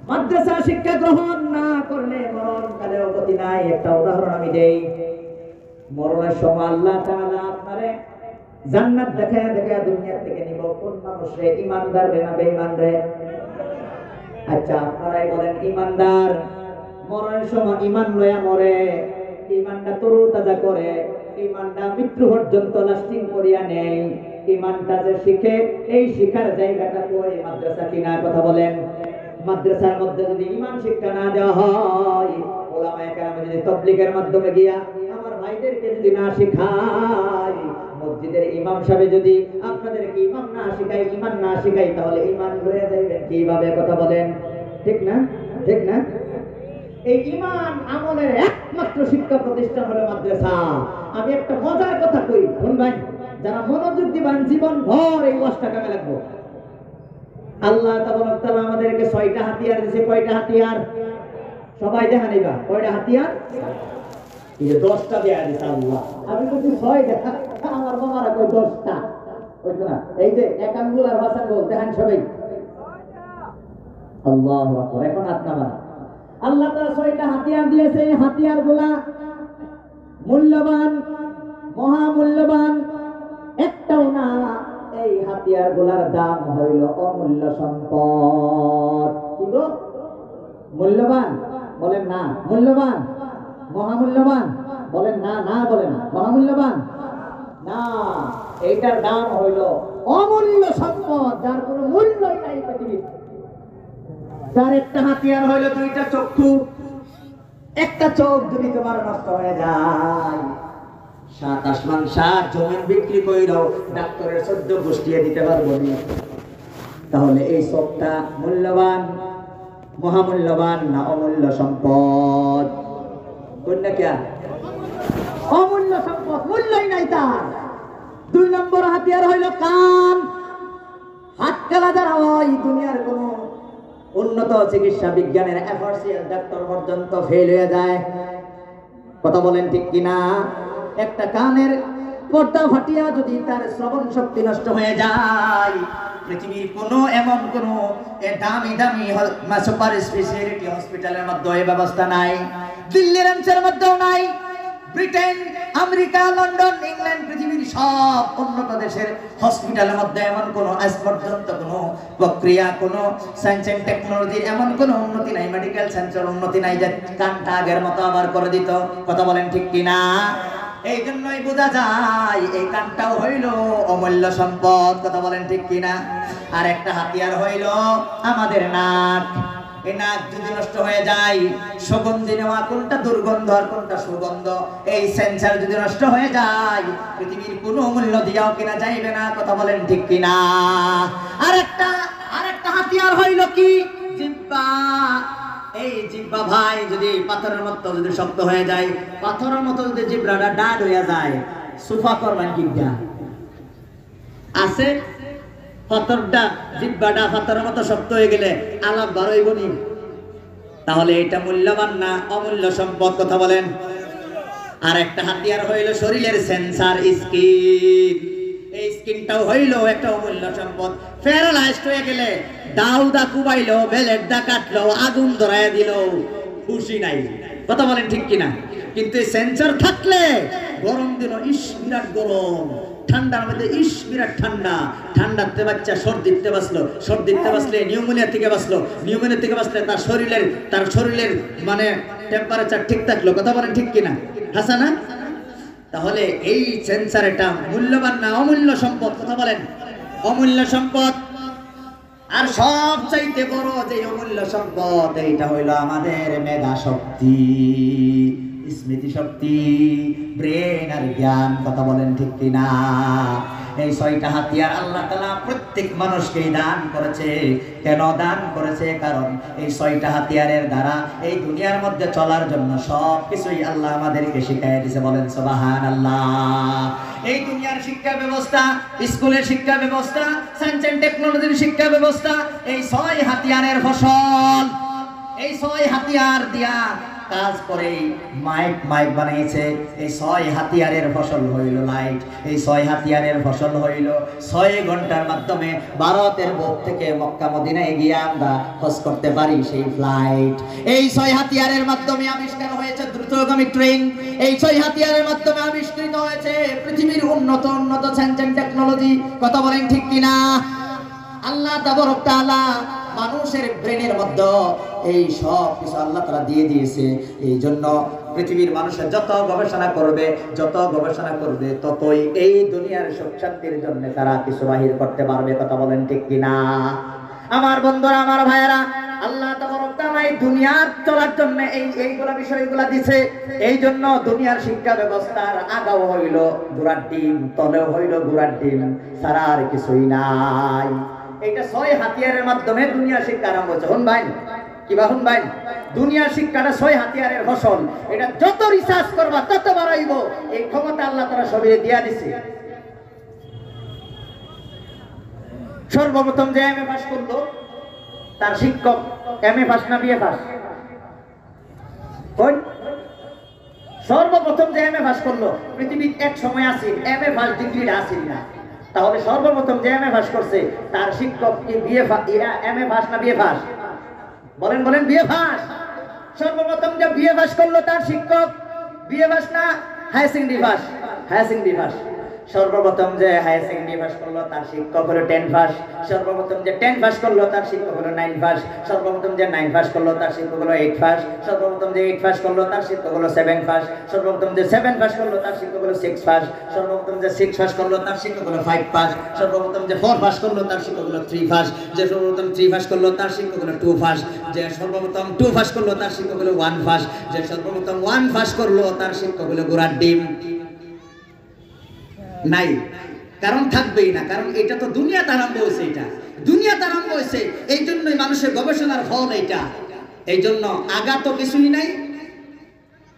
মাদ্রাসা শিক্ষা গ্রহণ না করলে মরণকালেও গতি নাই। একটা উদাহরণ আমি দেই। মরণের সময় আল্লাহ তাআলা আপনারে জান্নাত দেখায়া দেখায়া দুনিয়া থেকে নিব। কোন মানুষ রে? ঈমানদার রে না বেঈমান রে? আচ্ছা আপনারাই বলেন, ঈমানদার মরণের সময় ঈমান লয়া মরে, ঈমানটা তরু তাজা করে, ঈমানটা মৃত্যু পর্যন্ত লাস্টিং করিয়া নেয়। ঈমানটা যে শিখে, এই শিখার জায়গাটা কই? মাদ্রাসা কিনা? কথা বলেন। মাদ্রাসার মধ্যে যদি ঈমান শিক্ষা না দেওয়া হয়, ওলামায়ে কেরাম যদি তাবলীগের মাধ্যমে গিয়া আমার ভাইদেরকে যদি না শিখায়, মসজিদের ইমাম সাহেব যদি আপনাদেরকে ঈমান না শিখায়, ঈমান না শিখায়, তাহলে ঈমান লয়ে যাবেন কিভাবে? কথা বলেন। ঠিক না? ঠিক না? এই ঈমান আমলের একমাত্র শিক্ষা প্রতিষ্ঠান হলো মাদ্রাসা। আমি একটা মজার কথা কই, শুনবেন? যারা মনোযোগ দিবেন জীবন ভর এই ওয়াজটা কামে লাগবে। আল্লাহ তাআলা আমাদেরকে 6টা হাতিয়ার দিয়েছে। কয়টা হাতিয়ার? সবাই দেখা নিবা। কয়টা হাতিয়ার? এই 10টা দেয়া দিয়েছে আল্লাহ। আমি বলছি 6টা, আমার বাবারা কই 10টা। বুঝছো না? এই যে এক আঙ্গুল আর ভাষা আঙ্গুল দেখেন সবাই। আল্লাহু আকবার। এখন হাত নামান। আল্লাহ তাআলা 6টা হাতিয়ার দিয়েছে। হাতিয়ারগুলা মূল্যবান, মহামূল্যবান। একটাও না। এই হাতিয়ারগুলার দাম হইল অমূল্য সম্পদ। কি গো? মূল্যবান বলেন না? মূল্যবান, মহামূল্যবান বলেন না? না বলেন মহামূল্যবান না। এইটার দাম হইল অমূল্য সম্পদ, যার কোনো মূল্যই নাই পৃথিবীতে। তার একটা হাতিয়ার হইল 2টা চক্ষু। একটা চোখ যদি তোমার নষ্ট হয়ে যায়, 7 আসমান 7 জমিন বিক্রি কইরাও ডাক্তারের 14 গোষ্ঠিয়ে দিতে পারবো না। তাহলে এই চোখটা মূল্যবান, মহামূল্যবান না অমূল্য সম্পদ? কোনটা কি? অমূল্য সম্পদ, মূল্যই নাই তার। 2 নম্বর হাতিয়ার হইল কান। হাত কালা যারা হয়, দুনিয়ার কোন উন্নত চিকিৎসা বিজ্ঞানের এফআরসিএস ডাক্তার পর্যন্ত ফেল হয়ে যায়। কথা বলেন ঠিক কিনা? একটা কানের পর্দা ফাটিয়া যদি তার শ্রবণ শক্তি নষ্ট হয়ে যায়, পৃথিবীর কোনো এমন কোনো দামি দামি সুপার স্পেশালিটি হসপিটালের মধ্যে এই ব্যবস্থা নাই। দিল্লির অঞ্চলের মধ্যেও নাই। ব্রিটেন, আমেরিকা, লন্ডন, ইংল্যান্ড, পৃথিবীর সব উন্নত দেশের হসপিটালের মধ্যে এমন কোনো আজ পর্যন্ত কোনো প্রক্রিয়া, কোনো সায়েন্স এন্ড টেকনোলজির এমন কোনো উন্নতি নাই, মেডিকেল সায়েন্সের উন্নতি নাই যে কানটা আগের মতো আবার করে দিত। কথা বলেন ঠিক কিনা? এই জন্যই বোঝা যায় এই কানটাও হইল অমূল্য সম্পদ। কথা বলেন ঠিক কিনা? আর একটা হাতিয়ার হইল আমাদের নাক। এই নাক যদি নষ্ট হয়ে যায়, সুগন্ধি নেওয়া কোনটা দুর্গন্ধ আর কোনটা সুগন্ধ, এই সেন্সর যদি নষ্ট হয়ে যায়, পৃথিবীর কোনো মূল্য দিয়াও কিনা যাইবে না। কথা বলেন ঠিক কিনা? আরেকটা হাতিয়ার হইল কি? জিহ্বা। এই জিহ্বা ভাই যদি পাথরের মতো যদি শক্ত হয়ে যায়, পাথরের মতো যদি জিহ্বাটা ডাড হয়ে যায়, সুফা করবেন কিনা? আছে পাথরটা, জিহ্বাটা পাথরের মতো শক্ত হয়ে গেলে আলাপ বার হইব নি? তাহলে এটা মূল্যবান না অমূল্য সম্পদ? কথা বলেন। আর একটা হাতিয়ার হইল শরীরের সেন্সর, স্কিন। এই স্কিনটাও হইল একটা অমূল্য সম্পদ। প্যারালাইজড হয়ে গেলে দাউদা কুবাইলো, বেলেট দা কাটলো, আগুন ধরায় দিল, খুশি নাই। কথা বলেন ঠিক কিনা? কিন্তু এই সেন্সর থাকলে গরম দিন ইস বিরাট গরম, ঠান্ডার মধ্যে ইস বিরাট ঠান্ডা, ঠান্ডাতে বাচ্চা সর্দিতে বাঁচলো, সর্দিতে বাঁচলে নিউমোনিয়া থেকে বাঁচলো, নিউমোনিয়া থেকে বাঁচলে তার শরীরের মানে টেম্পারেচার ঠিক থাকলো। কথা বলেন ঠিক কিনা? হাসানা? তাহলে এই সেন্সর এটা মূল্যবান না অমূল্য সম্পদ? কথা বলেন। অমূল্য সম্পদ। আর সবচাইতে বড় যে অমূল্য সম্পদ এইটা হইল আমাদের মেধা শক্তি, স্মৃতি শক্তি, ব্রেন আর জ্ঞান। কথা বলেন ঠিক কিনা? এই 6টা হাতিয়ার আল্লাহ তাআলা প্রত্যেক মানুষকেই দান করেছে। কেন দান করেছে? কারণ এই 6টা হাতিয়ারের দ্বারা এই দুনিয়ার মধ্যে চলার জন্য সব কিছুই আল্লাহ আমাদেরকে শিখিয়ে দিয়েছে। বলেন সুবহানাল্লাহ। এই দুনিয়ার শিক্ষা ব্যবস্থা, স্কুলের শিক্ষা ব্যবস্থা, সায়েন্স এন্ড টেকনোলজির শিক্ষা ব্যবস্থা এই 6 হাতিয়ারের ফসল। এই 6 হাতিয়ার দিয়া কাজ করে মাইক বানিয়েছে। এই 6 হাতিয়ারের ফসল হইল লাইট। এই 6 হাতিয়ারের ফসল হইল 6 ঘন্টার মাধ্যমে ভারতের বুক থেকে মক্কা মদিনায় গিয়ে আমরা হজ করতে পারি সেই ফ্লাইট। এই 6 হাতিয়ারের মাধ্যমে আবিষ্কার হয়েছে দ্রুতগামী ট্রেন। এই 6 হাতিয়ারের মাধ্যমে আবিষ্কৃত হয়েছে পৃথিবীর উন্নত সায়েন্স এন্ড টেকনোলজি। কথা বলেন ঠিক কিনা? আল্লাহ তাবারক তাআলা মানুষের ব্রেনের মধ্যে এই সব কিছু আল্লাহ তাআলা দিয়ে দিয়েছে। এই জন্য পৃথিবীর মানুষের যত গবেষণা করবে ততই এই দুনিয়ার সুখ শান্তির জন্য তারা কিছু বাহির করতে পারবে। কথা বলেন ঠিক কিনা? আমার বন্ধুরা, আমার ভাইয়েরা, আল্লাহ তাবারক তাআলা এই দুনিয়ার চলার জন্য এইগুলা বিষয়গুলা দিছে। এই জন্য দুনিয়ার শিক্ষা ব্যবস্থার আগাও হইল ঘোড়ার ডিম, তলেও হইল ঘোড়ার ডিম, ছাড়া আর কিছুই নাই। এটা 6 হাতিয়ারের মাধ্যমে দুনিয়া শিক্ষা আরম্ভ হচ্ছে। হন ভাই, কিবা হন ভাই, দুনিয়া শিক্ষাটা 6 হাতিয়ারের ফসল। এটা যত রিসার্চ করবা তত বাড়াইব। এই ক্ষমতা আল্লাহ তাআলা সবই দিয়া দিছে। সর্বপ্রথম যে এমএ পাস করলো তার শিক্ষক এমএ পাস না বিএ পাস? কোন সর্বপ্রথম যে এমএ পাস করলো? পৃথিবীর এক সময় আসিল এমএ পাস ডিগ্রিটা আসিল না। তাহলে সর্বপ্রথম যে এমএ পাস করছে তার শিক্ষক কি বিএ এমএ পাস না বিএ পাস? বলেন বিএ পাস। সর্বপ্রথম যে বিএ পাস করলো তার শিক্ষক বিএ পাস না higher secondary pass? Higher secondary pass. সর্বপ্রথম যে হায়ার সেকেন্ডারি পাস করলো তার শিক্ষক হলো 10 পাস। সর্বপ্রথম যে 10 পাস করলো তার শিক্ষক হলো 9 পাস। সর্বপ্রথম যে 9 পাস করলো তার শিক্ষক হলো 8 পাস। সর্বপ্রথম যে 8 পাস করলো তার শিক্ষক হলো 7 পাস। সর্বপ্রথম যে 7 পাস করলো তার শিক্ষক হলো 6 পাস। সর্বপ্রথম যে 6 পাস করলো তার শিক্ষক হলো 5 পাস। সর্বপ্রথম যে 4 পাস করলো তার শিক্ষক হলো 3 পাস। যে সর্বপ্রথম 3 পাস করলো তার শিক্ষক হলো 2 পাস। যে সর্বপ্রথম 2 পাস করলো তার শিক্ষক হলো 1 পাস। যে সর্বপ্রথম 1 পাস করলো তার শিক্ষক হলো ঘোড়ার ডিম। নাই, কারণ থাকবেই না, কারণ এটা তো দুনিয়াতে আরম্ভ হয়েছে। এটা দুনিয়াতে আরম্ভ হয়েছে, এই জন্যই মানুষের গবেষণার ফল এইটা। এই জন্য আগা তো কিছুই নাই,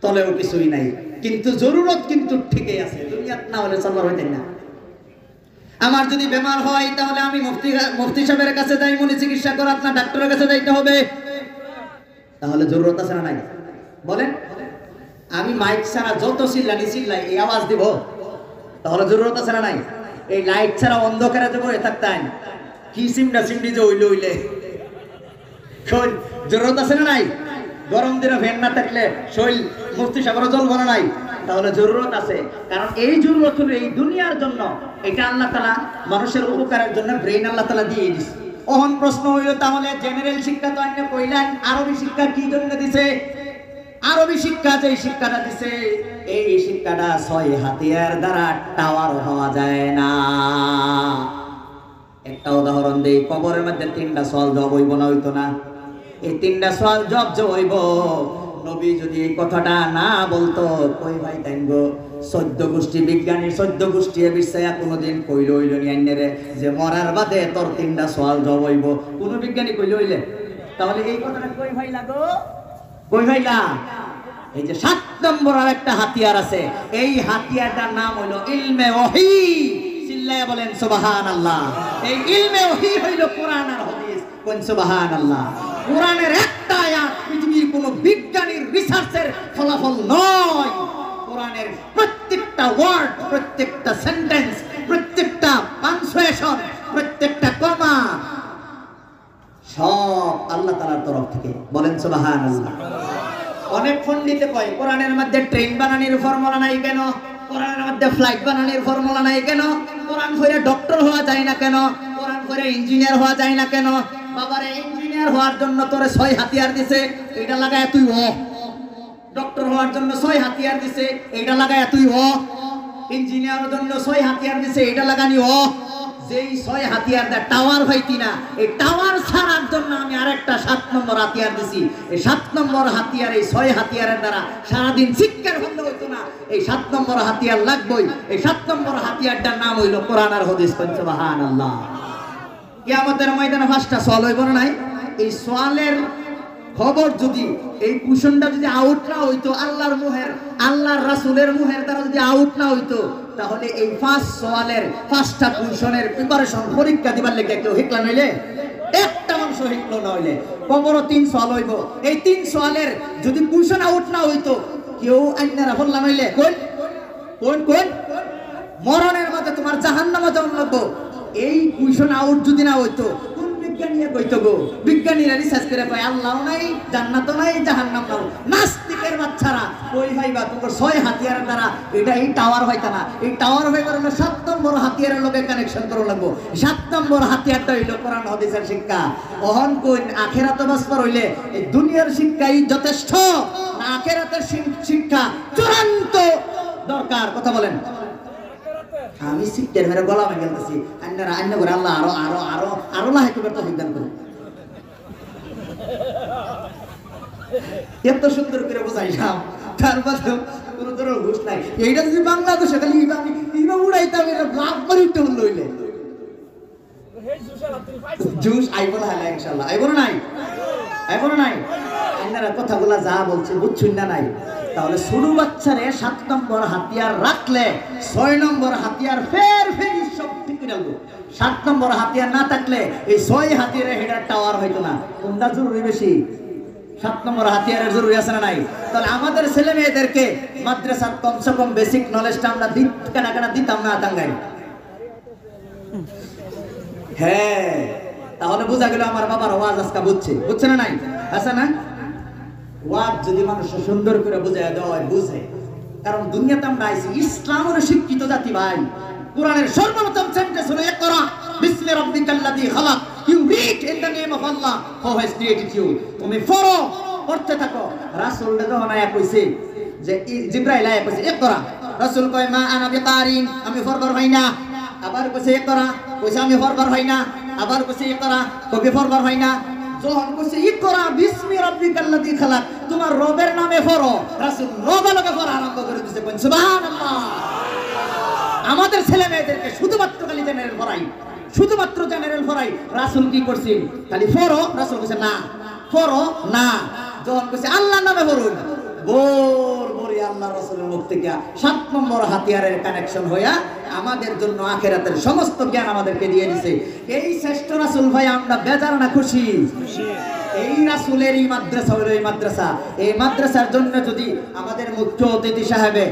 তলেও কিছুই নাই, কিন্তু জরুরত কিন্তু ঠিকই আছে। দুনিয়াত না হলে চলার হইতে না। আমার যদি বেমার হয় তাহলে আমি মুফতি সাহেবের কাছে যাই মনে চিকিৎসা করার, না ডাক্তারের কাছে যাইতে হবে? তাহলে জরুরত আছে না নাই? বলেন। আমি মাইক ছাড়া যত চিল্লাই এই আওয়াজ দিব, তাহলে জরুরত আছে না নাই? এই লাইট ছাড়া অন্ধকারে যে বসে থাকতেন, কি সিমডি যে হইলে জরুরত আছে না নাই? গরম দিনে ফ্যান না থাকলে শৈল মুফতি সাগর জ্বলবো না নাই? তাহলে জরুরত আছে। কারণ এই জরুরত হলো এই দুনিয়ার জন্য। এটা আল্লাহ তাআলা মানুষের উপকারের জন্য ব্রেইন আল্লাহ তাআলা দিয়ে দিছে। ওহন প্রশ্ন হইল, তাহলে জেনারেল শিক্ষা তো আপনি কইলেন, আরবি শিক্ষা কি জন্য দিছে? আরবি শিক্ষা যে শিক্ষাটা দিছে, এই শিক্ষাটা 6 হাতিয়ার দ্বারা টাওয়ার হওয়া যায় না। একটা উদাহরণ দেই, কবরের মধ্যে 3টা সওয়াল জবাব হইব না? হইতো না? এই 3টা সওয়াল জবাব যে হইব, নবী যদি এই কথাটা না বলতো, কই ভাই তাইগো 14 গোষ্ঠী বিজ্ঞানী 14 গোষ্ঠী বিশ্বায়া কোনোদিন কইল হইল নি আইনেরে যে মরার বাদে তোর 3টা সওয়াল জবাব হইব? কোন বিজ্ঞানী কইল হইলে? তাহলে এই কথাটা কই ভাই লাগো? কই ভাইলা? এই যে 7 নম্বর আর একটা হাতিয়ার আছে, এই হাতিয়ারটার নাম হলো ইলমে ওহী। চিল্লায়া বলেন সুবহানাল্লাহ। এই ইলমে ওহী হইল কোরআন আর হাদিস। কোন সুবহানাল্লাহ। কোরআনের একটা আয়াত পৃথিবীর কোন বিজ্ঞানীর রিসার্চের ফলাফল নয়। কোরআনের প্রত্যেকটা ওয়ার্ড, প্রত্যেকটা সেন্টেন্স, প্রত্যেকটা পাঞ্চুয়েশন, প্রত্যেকটা কমা সব আল্লাহ তাআলার তরফ থেকে। বলেন সুবহানাল্লাহ। অনেক পণ্ডিতে কয় কোরআনের মধ্যে ট্রেন বানানোর ফর্মুলা নাই কেন? কোরআনের মধ্যে ফ্লাইট বানানোর ফর্মুলা নাই কেন? কোরআন পড়ে ডক্টর হওয়া যায় না কেন? কোরআন পড়ে ইঞ্জিনিয়ার হওয়া যায় না কেন? বাবারে, ইঞ্জিনিয়ার হওয়ার জন্য তোরে 6 হাতিয়ার দিছে, এটা লাগায় তুই ও। ডক্টর হওয়ার জন্য 6 হাতিয়ার দিছে, এটা লাগায় তুই ও। ইঞ্জিনিয়ারের জন্য 6 হাতিয়ার দিছে, এটা লাগানি ও। যেই 6 হাতিয়ার দা টাওয়ার হইতি না, এই টাওয়ার ছাড়ার জন্য আমি আরেকটা 7 নম্বর হাতিয়ার দিছি। এই 7 নম্বর হাতিয়ার, এই 6 হাতিয়ারের দ্বারা সারাদিন শিক্ষার বন্ধ হইতো না। এই 7 নম্বর হাতিয়ার লাগবেই। এই 7 নম্বর হাতিয়ারটার নাম হইল কোরআন আর হাদিস। সুবহানাল্লাহ। কিয়ামতের ময়দানে 5টা সওয়াল হইব না নাই? এই সওয়ালের খবর যদি, এই কুশনটা যদি আউট না হইতো, আল্লাহর মুহের, আল্লাহর রাসূলের মুহের দ্বারা যদি আউট না হইতো, তাহলে এই 5 সওয়ালের 5টা কুশনের প্রিপারেশন পরীক্ষা দিবার লেগে কেউ হিকলা নইলে একটা মানুষ হিকলো না হইলে কবরও 3 সওয়াল হইব। এই 3 সওয়ালের যদি কুশন আউট না হইতো, কেউ আইনারা হল্লা নইলে কোন কোন কোন মরণের মধ্যে তোমার জাহান্নামে যাওয়া লাগবে। এই কুশন আউট যদি না হইতো, বিজ্ঞানীরা কইতো গো, বিজ্ঞানীরা রিসার্চ করে কয় আল্লাহও নাই, জান্নাতও নাই, জাহান্নাম নাই। নাস্তিকের বাচ্চারা কই ভাইবা তোমার 6 হাতিয়ারের দ্বারা এটা এই টাওয়ার হইতা না। এই টাওয়ার হইবার হলো 7 নম্বর হাতিয়ারের লগে কানেকশন করা লাগবো। 7 নম্বর হাতিয়ারটা হইলো কোরআন হাদিসের শিক্ষা। অহন কোন আখিরাতে বাঁচবার হইলে এই দুনিয়ার শিক্ষাই যথেষ্ট না আখিরাতের শিক্ষা চূড়ান্ত দরকার? কথা বলেন। আমি শিক্ষার মেরে গলা ভেঙে গেলতেছি। আন্নারা আন্না করে আল্লাহ আরো আরো আরো আরো লাহে করে তো বিজ্ঞান করে এত সুন্দর করে বোঝাইলাম, তার মধ্যে কোনো তোর ঘুষ নাই। এইটা যদি বাংলাদেশে খালি ইবা উড়াইতাম, এটা লাভ করে উঠতে হলো হইলে জুস আইব না হলে ইনশাআল্লাহ। আইব না নাই? আইব না নাই? আন্নারা কথাগুলা যা বলছে বুঝছুন না নাই? তাহলে ছোট বাচ্চারে 7 নম্বর হাতিয়ার রাখলে 6 নম্বর হাতিয়ার ফের সব ঠিক করে রাখবো। 7 নম্বর হাতিয়ার না থাকলে এই 6 হাতিয়ারের হেডার টাওয়ার হইতো না। কোনটা জরুরি বেশি? 7 নম্বর হাতিয়ারের জরুরি আছে না নাই? তাহলে আমাদের ছেলে মেয়েদেরকে মাদ্রাসার কমসে কম বেসিক নলেজটা আমরা কেনা দিতাম না আতাঙ্গাই? হ্যাঁ, তাহলে বোঝা গেল আমার বাবার ওয়াজ আজকে বুঝছে না নাই? আছে না? ওয়াজ যদি মানুষ সুন্দর করে বুঝায় দেওয়া হয়, বুঝে। কারণ দুনিয়াতে আমরা আইছি ইসলামের শিক্ষিত জাতি ভাই। কোরআনের সর্বপ্রথম সেন্টেন্স হলো ইকরা বিসমি রাব্বিকাল্লাযী খালাক। You read in the name of Allah who has created you. তুমি পড়ো, পড়তে থাকো। রাসূল যখন আয়া কইছে যে জিবরাইল আয়া কইছে ইকরা, রাসূল কয় মা আনা বিকারিন, আমি পড়বার হই না। আবার কইছে ইকরা, কইছে আমি পড়বার হই না। আবার কইছে ইকরা, কবি পড়বার হই না। যখন কইছে ইকরা বিসমি রাব্বিকাল্লাযী খালাক, তোমার রবের নামে পড়ো, রাসূল লগে লগে পড়া আরম্ভ করে দিয়েছে। সুবহানাল্লাহ। আমাদের ছেলে মেয়েদেরকে শুধুমাত্র খালি জেনারেল পড়াই, শুধুমাত্র জেনারেল পড়াই। রাসূল কি করছেন? খালি পড়ো, রাসূল কইছে না, পড়ো না। যখন কইছে আল্লাহর নামে পড়ুন, বড় আল্লাহ রাসূলের মুখ থেকে 7 নম্বর হাতিয়ারের কানেকশন হইয়া আমাদের জন্য আখিরাতের সমস্ত জ্ঞান আমাদেরকে দিয়ে দিয়েছে। এই শ্রেষ্ঠ রাসূল ভাই, আমরা বেজার না খুশি? এই রাসূলের এই মাদ্রাসা হলো এই মাদ্রাসা। এই মাদ্রাসার জন্য যদি আমাদের মুখ্য অতিথি সাহেবে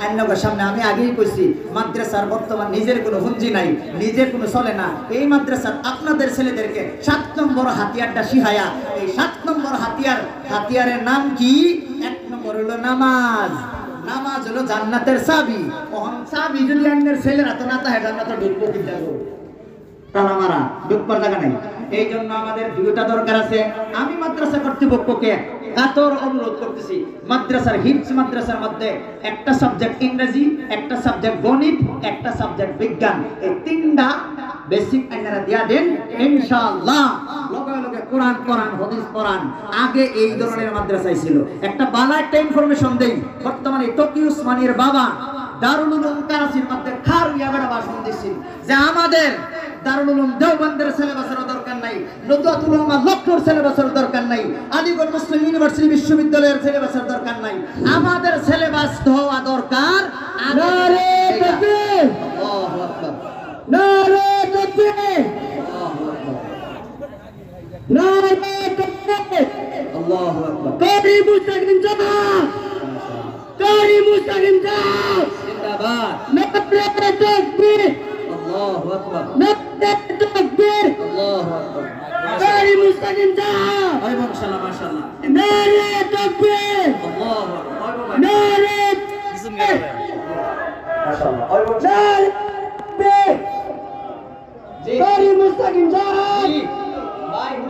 আন্নগর সামনে, আমি আগেই কইছি মাদ্রাসার বর্তমান নিজের কোনো পুঁজি নাই, নিজের কোনো চলে না। এই মাদ্রাসার আপনাদের ছেলেদেরকে 7 নম্বর হাতিয়ারটা শিখায়া, এই 7 নম্বর হাতিয়ারের নাম কি? 1 নম্বর হলো নামাজ। নামাজ হলো জান্নাতের চাবি। ওহন চাবি যদি আন্নের ছেলেরা তো না তাহে জান্নাতে ঢুকবো কি যাবো? তালা মারা, ঢুকবার জায়গা নাই। এই জন্য আমাদের দুইটা দরকার আছে। আমি মাদ্রাসা কর্তৃপক্ষকে কাতর অনুরোধ করতেছি, মাদ্রাসার হিফজ মাদ্রাসার মধ্যে একটা সাবজেক্ট ইংরেজি, একটা সাবজেক্ট গণিত, একটা সাবজেক্ট বিজ্ঞান, এই 3টা বেসিক আপনারা দিয়া দেন ইনশাআল্লাহ। লগে লগে কোরআন হাদিস পড়ান। আগে এই ধরনের মাদ্রাসাই ছিল। একটা ভালো একটা ইনফরমেশন দেই, বর্তমানে তকি উসমানীর বাবা দারুল উলুম কারাচির মধ্যে খারুইয়া বেড়া ভাষণ দিচ্ছেন যে আমাদের দারুল উলুম দেওবন্দের সিলেবাসের দরকার নাই, নদওয়াতুল উলামা লক্ষ্ণৌর সিলেবাসের দরকার নাই, আলিগড় মুসলিম ইউনিভার্সিটি বিশ্ববিদ্যালয়ের সিলেবাসের দরকার নাই। আমাদের সিলেবাস হওয়া দরকার নারে তাকবীর, আল্লাহু আকবার, নারে তাকবীর, নারে তাকবীর, আল্লাহু আকবার। কারি মুস্তাকিম জামাত, কারি মুস্তাকিম জামাত জিন্দাবাদ, নারে তাকবীর, আল্লাহু আকবার, নারে তাকবীর, আল্লাহু আকবার। কারি মুস্তাকিম জামাত, ওই মাশাআল্লাহ মাশাআল্লাহ, নারে তাকবীর, আল্লাহু আকবার, নারে তাকবীর, মাশাআল্লাহ, ওই নারে তাকবীর। কারি মুস্তাকিম জামাত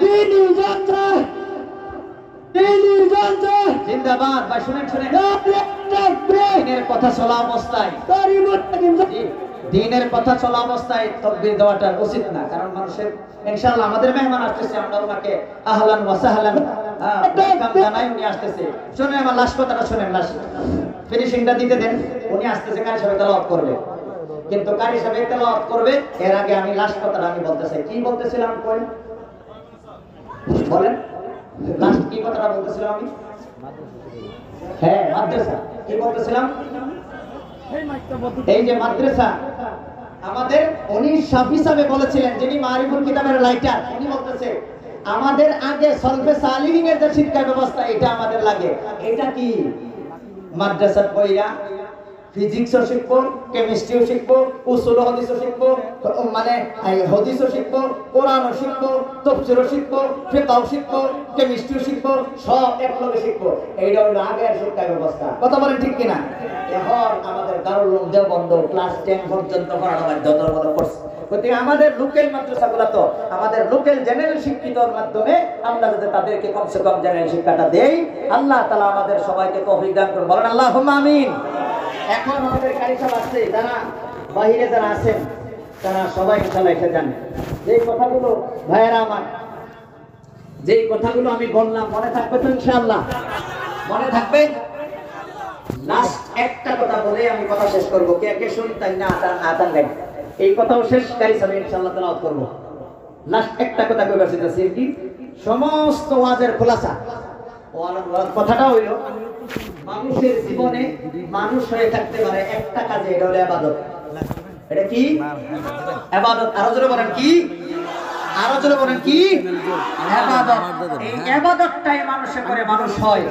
দিনী যাত্রা জিন্দাবাদ। ভাই শুনেন দিনের কথা চলা অবস্থায় দিনের কথা চলা অবস্থায় তাকবীর দেওয়াটা উচিত না, কারণ মানুষের ইনশাআল্লাহ আমাদের মেহমান আসতেছে, আমরা ওনাকে আহলান ওয়া সাহলান ওয়েলকাম জানাই। উনি আসতেছে, শুনেন আমার লাস্ট কথাটা শুনেন, লাস্ট ফিনিশিংটা দিতে দেন। উনি আসতেছে, কারি সাহেব তেলাওয়াত করবে, কিন্তু কারি সাহেব তেলাওয়াত করবে এর আগে আমি লাস্ট কথাটা আমি বলতে চাই। কি বলতেছিলাম কই বলেন, লাস্ট কি কথাটা বলতেছিলাম আমি? হ্যাঁ, মাদ্রাসা। কি বলতেছিলাম? এই যে মাদ্রাসা আমাদের, উনি সাফি সাহেব বলেছিলেন, যিনি মারিফুল কিতাবের রাইটার, উনি বলতেছে আমাদের আগে সলফে সালিহিন এর যে শিক্ষা ব্যবস্থা এটা আমাদের লাগে। এটা কি? মাদ্রাসার পয়রা ফিজিক্সও শিখবো, কেমিস্ট্রিও শিখবো, উসুল হাদিসও শিখবো, মানে হাদিসও শিখবো, কোরআনও শিখবো, তাফসীরও শিখবো, ফিকহও শিখবো, কেমিস্ট্রিও শিখবো, সব একলগে শিখবো। এইটা হলো আগের শিক্ষা ব্যবস্থা। কথা বলেন ঠিক কিনা? এখন আমাদের দারুল উলুম দেওবন্দ ক্লাস 10 পর্যন্ত পড়ানো বাধ্যতামূলক করছে। গতিকে আমাদের লোকাল মাদ্রাসাগুলো তো আমাদের লোকাল জেনারেল শিক্ষিতর মাধ্যমে আমরা যদি তাদেরকে কমসে কম জেনারেল শিক্ষাটা দেই, আল্লাহ তাআলা আমাদের সবাইকে তৌফিক দান করুন। বলেন আল্লাহুম্মা আমিন। এখন আমাদের কারি সাহেব আছে, যারা বাইরে যারা আছেন তারা সবাই ইনশাআল্লাহ এসে যান। যে কথাগুলো ভাইয়েরা আমার, যে কথাগুলো আমি বললাম মনে থাকবে তো ইনশাআল্লাহ? মনে থাকবে? লাস্ট একটা কথা বলে আমি কথা শেষ করব। কে কে শুনতেন না আতান গাই এই কথাও শেষ কারি সাহেব ইনশাআল্লাহ তেলাওয়াত করব। লাস্ট একটা কথা কইবার চাইতেছি কি, সমস্ত ওয়াজের খোলাসা কথাটা হইল মানুষের জীবনে মানুষ হয়ে থাকতে পারে একটা কাজে, এটা হলো ইবাদত। এটা কি? ইবাদত। আরো জোরে বলেন কি? আরো জোরে বলেন কি? ইবাদত। এই ইবাদতটাই মানুষে করে মানুষ হয়।